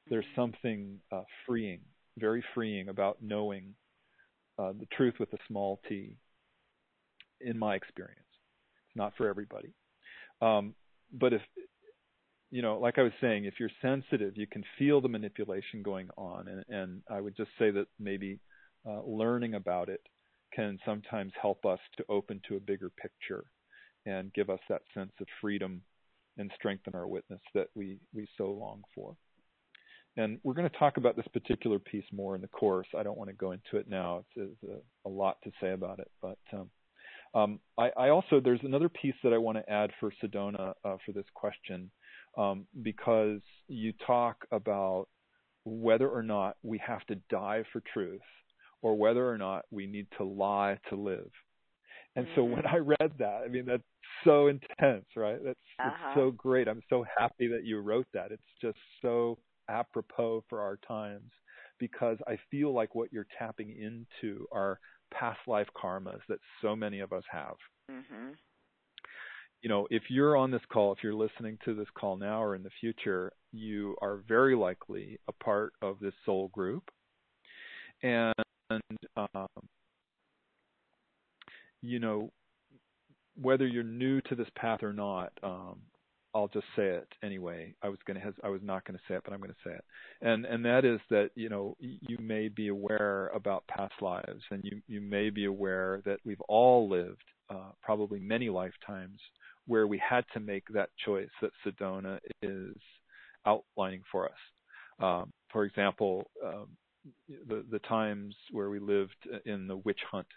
There's something freeing, very freeing about knowing the truth with a small t, in my experience. It's not for everybody. But if, like I was saying, if you're sensitive, you can feel the manipulation going on. And I would just say that maybe learning about it can sometimes help us to open to a bigger picture and give us that sense of freedom and strengthen our witness that we so long for. And we're going to talk about this particular piece more in the course. I don't want to go into it now. It's a lot to say about it. But I also, there's another piece that I want to add for Sedona for this question, because you talk about whether or not we have to die for truth or whether or not we need to lie to live. And so when I read that, I mean, that's so intense, right? It's so great. I'm so happy that you wrote that. It's just so apropos for our times, because I feel like what you're tapping into are past life karmas that so many of us have. If you're on this call, if you're listening to this call now or in the future, you are very likely a part of this soul group. And whether you're new to this path or not, I'll just say it anyway. I was not going to say it, but I'm going to say it. And that is that, you may be aware about past lives, and you may be aware that we've all lived probably many lifetimes where we had to make that choice that Sedona is outlining for us. For example, the times where we lived in the witch hunt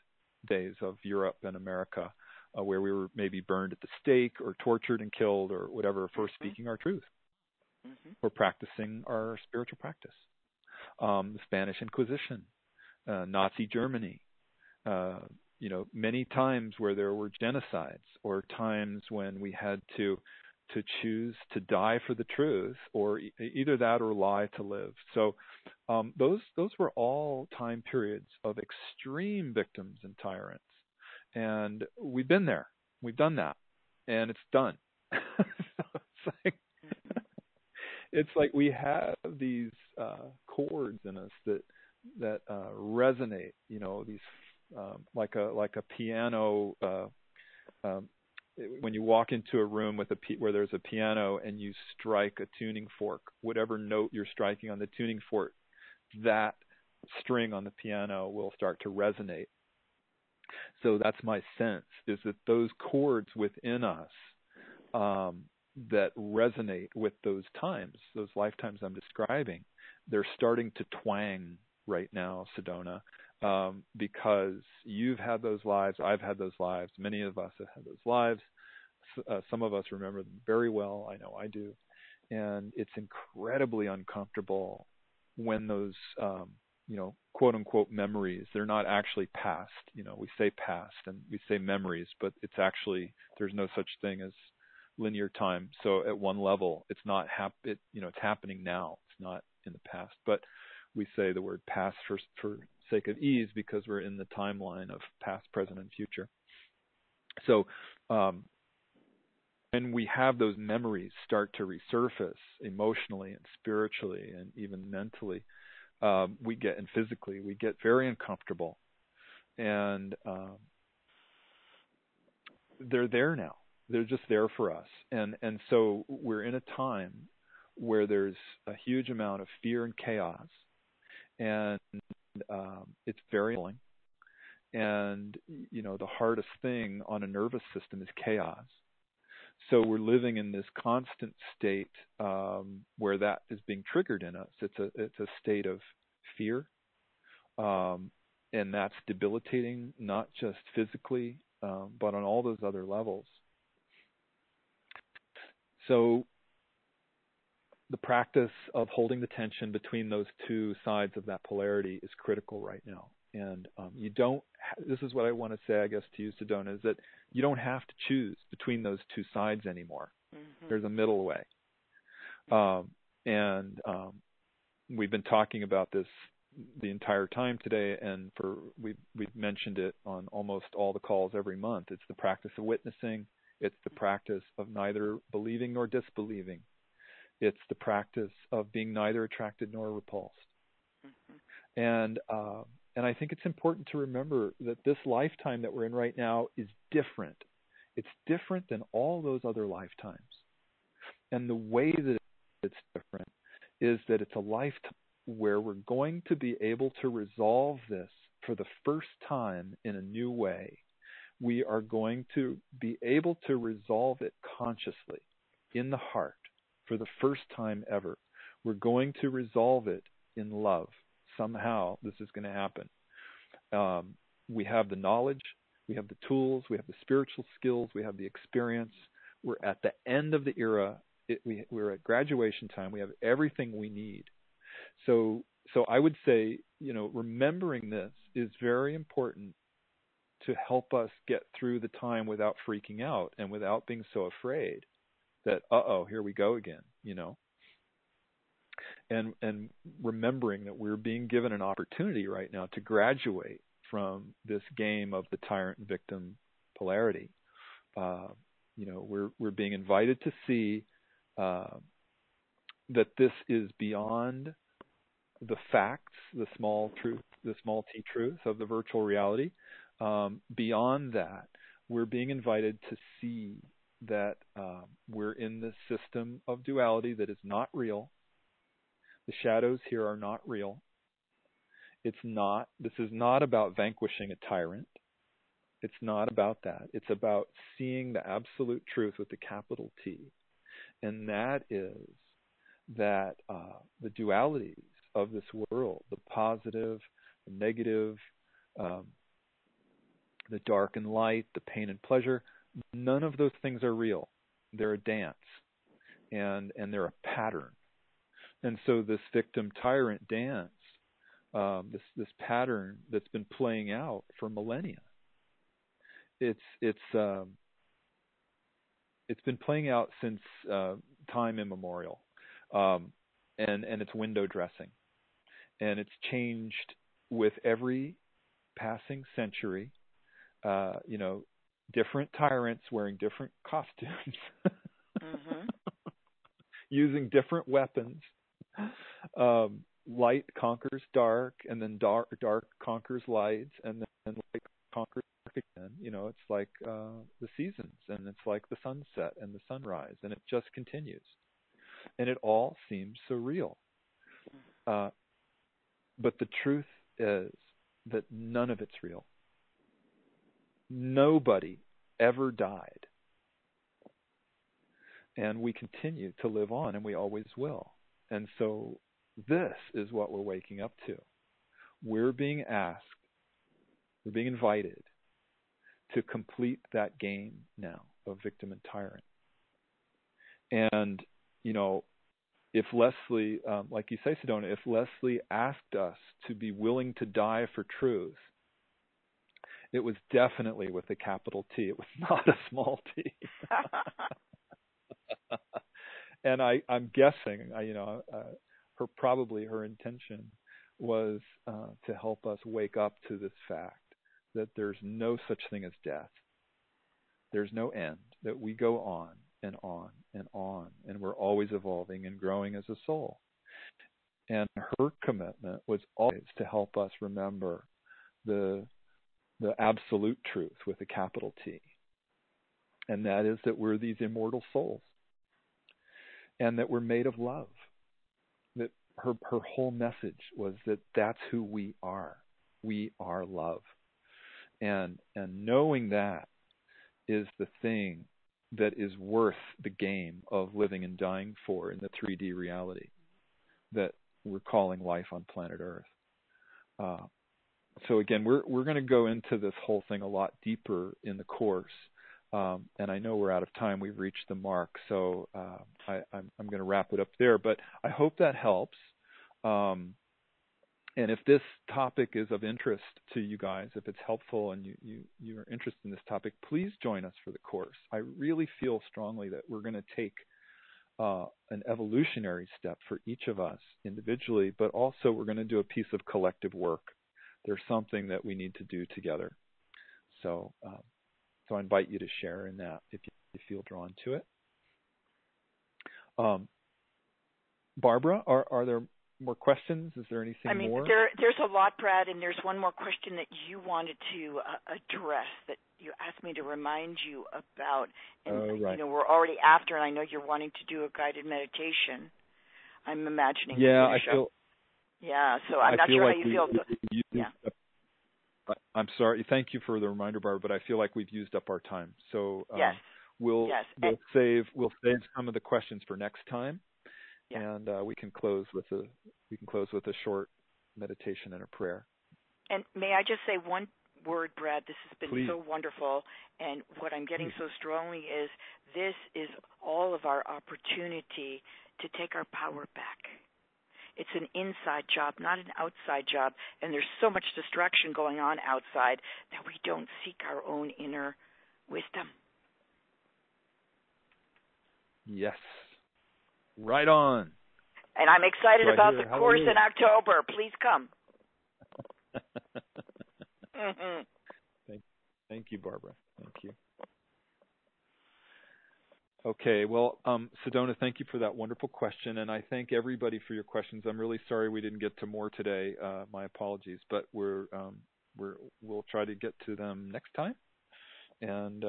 days of Europe and America, where we were maybe burned at the stake or tortured and killed or whatever for speaking our truth, for practicing our spiritual practice. The Spanish Inquisition, Nazi Germany, many times where there were genocides, or times when we had to choose to die for the truth, or either that or lie to live. So those were all time periods of extreme victims and tyrants. And we've been there. We've done that. And it's done. It's like we have these chords in us that resonate, these like a piano. When you walk into a room where there's a piano and you strike a tuning fork, whatever note you're striking on the tuning fork, that string on the piano will start to resonate. So that's my sense, is that those chords within us, that resonate with those times, those lifetimes I'm describing, they're starting to twang right now, Sedona, because you've had those lives, I've had those lives, many of us have had those lives. Some of us remember them very well. I know I do. And it's incredibly uncomfortable when those, quote unquote memories, they're not actually past. We say past and we say memories, but it's actually, there's no such thing as linear time. So at one level, it's not it's happening now. It's not in the past, but we say the word past for sake of ease because we're in the timeline of past, present, and future. So, when we have those memories start to resurface emotionally and spiritually and even mentally, and physically, we get very uncomfortable. And they're there now. They're just there for us. And so we're in a time where there's a huge amount of fear and chaos. And it's very annoying. And, the hardest thing on a nervous system is chaos. So we're living in this constant state where that is being triggered in us. It's a state of fear, and that's debilitating, not just physically, but on all those other levels. So the practice of holding the tension between those two sides of that polarity is critical right now. And this is what I want to say, I guess, to you, Sedona, is that you don't have to choose between those two sides anymore. Mm-hmm. There's a middle way. And we've been talking about this the entire time today, and we've mentioned it on almost all the calls every month. It's the practice of witnessing. It's the practice of neither believing nor disbelieving. It's the practice of being neither attracted nor repulsed. Mm-hmm. And I think it's important to remember that this lifetime that we're in right now is different. It's different than all those other lifetimes. And the way that it's different is that it's a lifetime where we're going to be able to resolve this for the first time in a new way. We are going to be able to resolve it consciously in the heart for the first time ever. We're going to resolve it in love. Somehow this is going to happen. We have the knowledge, we have the tools, we have the spiritual skills, we have the experience. We're at the end of the era. We're at graduation time. We have everything we need. So I would say, remembering this is very important to help us get through the time without freaking out and without being so afraid that, here we go again, And remembering that we're being given an opportunity right now to graduate from this game of the tyrant and victim polarity. We're being invited to see that this is beyond the facts, the small t truth of the virtual reality. Beyond that, we're being invited to see that we're in this system of duality that is not real. The shadows here are not real. This is not about vanquishing a tyrant. It's not about that. It's about seeing the absolute truth with the capital T. And that is that the dualities of this world, the positive, the negative, the dark and light, the pain and pleasure, none of those things are real. They're a dance, and they're a pattern. And so this victim-tyrant dance, this pattern that's been playing out for millennia, it's been playing out since time immemorial, and it's window dressing, and it's changed with every passing century. Different tyrants wearing different costumes, mm-hmm. using different weapons. Light conquers dark, and then dark conquers light, and then light conquers dark again. It's like the seasons, and it's like the sunset and the sunrise, and it just continues. And it all seems so real. But the truth is that none of it's real. Nobody ever died. And we continue to live on, and we always will. And so this is what we're waking up to. We're being asked, we're being invited to complete that game now of victim and tyrant. And, if Leslie, like you say, Sedona, if Leslie asked us to be willing to die for truth, it was definitely with a capital T. It was not a small t. And I'm guessing, her intention was to help us wake up to this fact that there's no such thing as death. There's no end, that we go on and on and on, and we're always evolving and growing as a soul. And her commitment was always to help us remember the absolute truth with a capital T. And that is that we're these immortal souls, and that we're made of love. That her whole message was that that's who we are. We are love. And knowing that is the thing that is worth the game of living and dying for in the 3D reality that we're calling life on planet Earth. So again, we're going to go into this whole thing a lot deeper in the course. And I know we're out of time. We've reached the mark. So I'm going to wrap it up there. But I hope that helps. And if this topic is of interest to you guys, if it's helpful and you are interested in this topic, please join us for the course. I really feel strongly that we're going to take an evolutionary step for each of us individually, but also we're going to do a piece of collective work. There's something that we need to do together. So I invite you to share in that if you feel drawn to it. Barbara, are there more questions? Is there anything more? There's a lot, Brad, and there's one more question that you wanted to address that you asked me to remind you about. And, right. We're already after, and I know you're wanting to do a guided meditation. I'm imagining. Yeah, I feel. Yeah, so I'm not sure how you feel. Yeah. I'm sorry. Thank you for the reminder, Barbara, but I feel like we've used up our time. So yes. We'll save some of the questions for next time. Yeah. And we can close with a short meditation and a prayer. And may I just say one word, Brad? This has been Please. so wonderful, and what I'm getting so strongly is this is all of our opportunity to take our power back. It's an inside job, not an outside job, and there's so much distraction going on outside that we don't seek our own inner wisdom. Yes. Right on. And I'm excited about the course in October. Please come. Thank you, Barbara. Thank you. Okay. Well, Sedona, thank you for that wonderful question, and I thank everybody for your questions. I'm really sorry we didn't get to more today. My apologies, but we'll try to get to them next time. And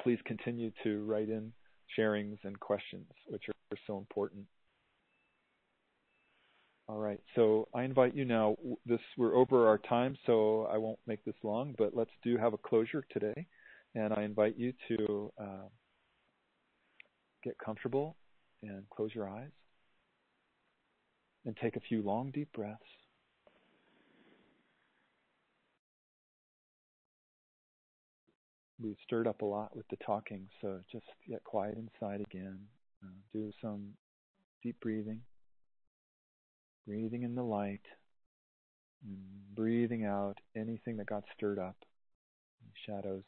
please continue to write in sharings and questions, which are so important. All right, so I invite you now. We're over our time, so I won't make this long, but let's have a closure today. And I invite you to get comfortable and close your eyes and take a few long, deep breaths. We've stirred up a lot with the talking, so just get quiet inside again. Do some deep breathing. Breathing in the light. And breathing out anything that got stirred up. Shadows.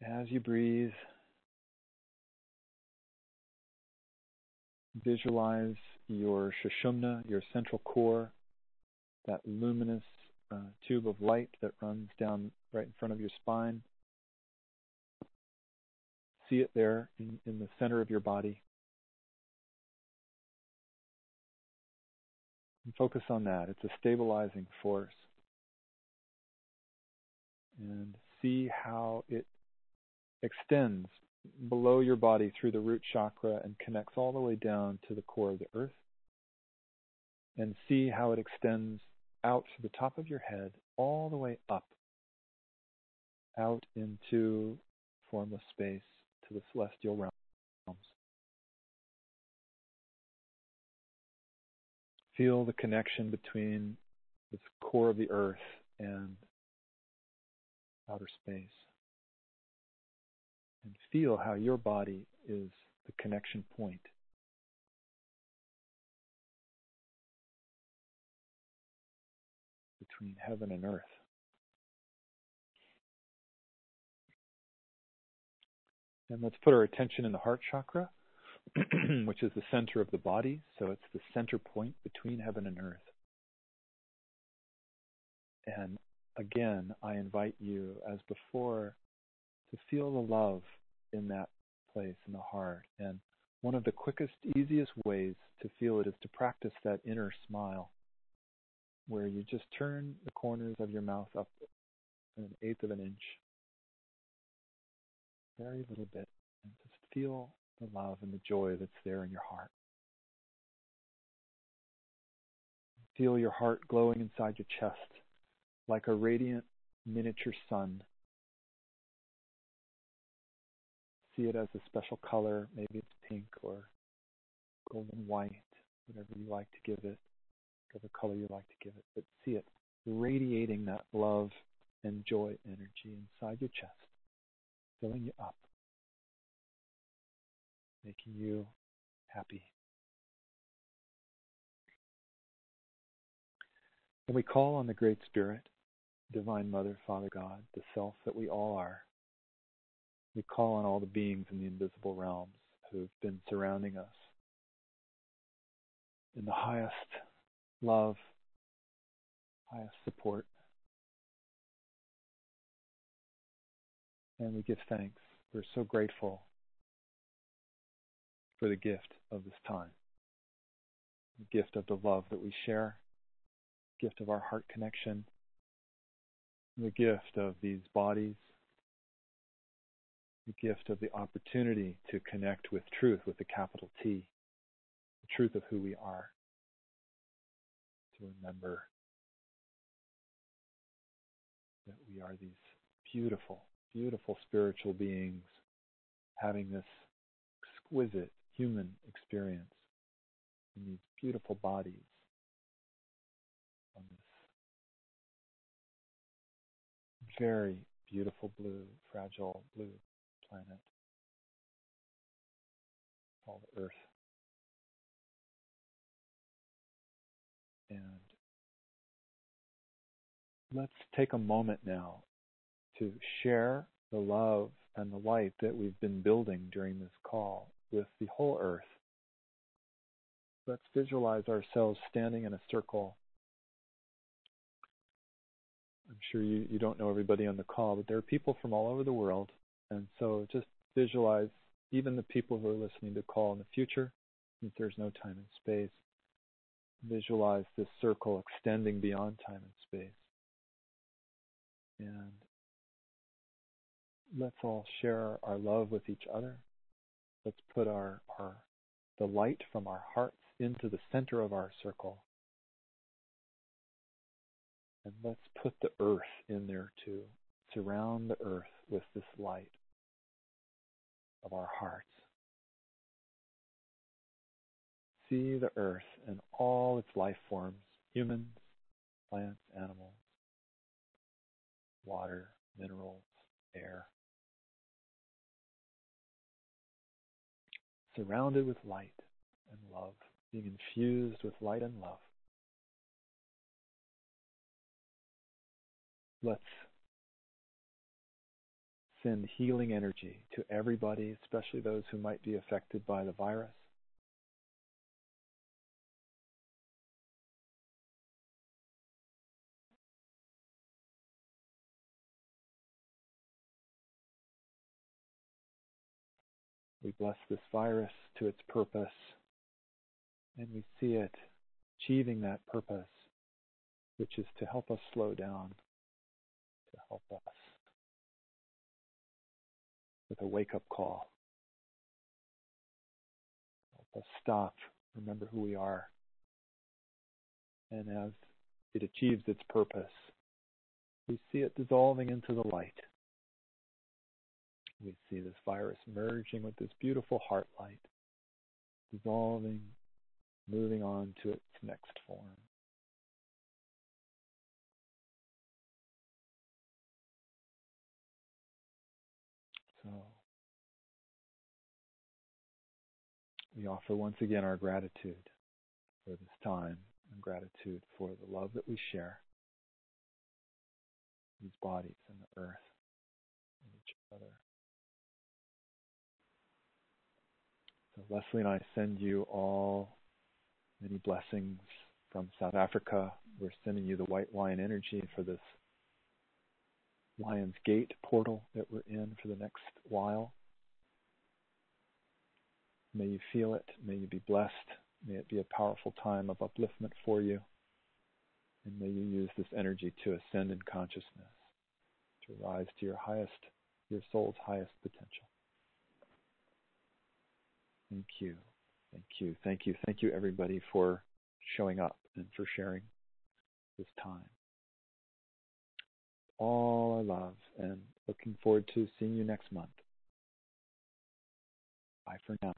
As you breathe, visualize your Sushumna, your central core, that luminous tube of light that runs down right in front of your spine. See it there in the center of your body. And focus on that. It's a stabilizing force. And see how it extends below your body through the root chakra and connects all the way down to the core of the earth. And see how it extends out to the top of your head, all the way up out into formless space to the celestial realms. Feel the connection between this core of the earth and outer space. And feel how your body is the connection point between heaven and earth. And let's put our attention in the heart chakra, which is the center of the body. So it's the center point between heaven and earth. And again, I invite you, as before, to feel the love in that place, in the heart. And one of the quickest, easiest ways to feel it is to practice that inner smile, where you just turn the corners of your mouth up 1/8 of an inch, very little bit, and just feel the love and the joy that's there in your heart. Feel your heart glowing inside your chest like a radiant miniature sun. See it as a special color. Maybe it's pink or golden white, whatever you like to give it, whatever color you like to give it. But see it radiating that love and joy energy inside your chest, filling you up, making you happy. And we call on the Great Spirit, Divine Mother, Father God, the self that we all are. We call on all the beings in the invisible realms who've been surrounding us in the highest love, highest support. And we give thanks. We're so grateful for the gift of this time, the gift of the love that we share, the gift of our heart connection, the gift of these bodies, the gift of the opportunity to connect with truth with a capital T, the truth of who we are, to remember that we are these beautiful, beautiful spiritual beings having this exquisite human experience in these beautiful bodies on this very beautiful blue, fragile blue planet called Earth. And let's take a moment now to share the love and the light that we've been building during this call with the whole Earth. Let's visualize ourselves standing in a circle. I'm sure you don't know everybody on the call, but there are people from all over the world. And so just visualize even the people who are listening to call in the future, since there's no time and space. Visualize this circle extending beyond time and space. And let's all share our love with each other. Let's put the light from our hearts into the center of our circle. And let's put the earth in there too. Surround the earth with this light of our hearts. See the earth and all its life forms, humans, plants, animals, water, minerals, air. Surrounded with light and love, being infused with light and love. Let's send healing energy to everybody, especially those who might be affected by the virus. We bless this virus to its purpose, and we see it achieving that purpose, which is to help us slow down, to help us with a wake-up call. Help us stop, remember who we are. And as it achieves its purpose, we see it dissolving into the light, We see this virus merging with this beautiful heart light, dissolving, moving on to its next form. So we offer once again our gratitude for this time and gratitude for the love that we share, these bodies and the earth and each other. So Leslie and I send you all many blessings from South Africa. We're sending you the white lion energy for this Lion's Gate portal that we're in for the next while. May you feel it. May you be blessed. May it be a powerful time of upliftment for you. And may you use this energy to ascend in consciousness, to rise to your soul's highest potential. Thank you. Thank you. Thank you. Thank you, everybody, for showing up and for sharing this time. All our love, and looking forward to seeing you next month. Bye for now.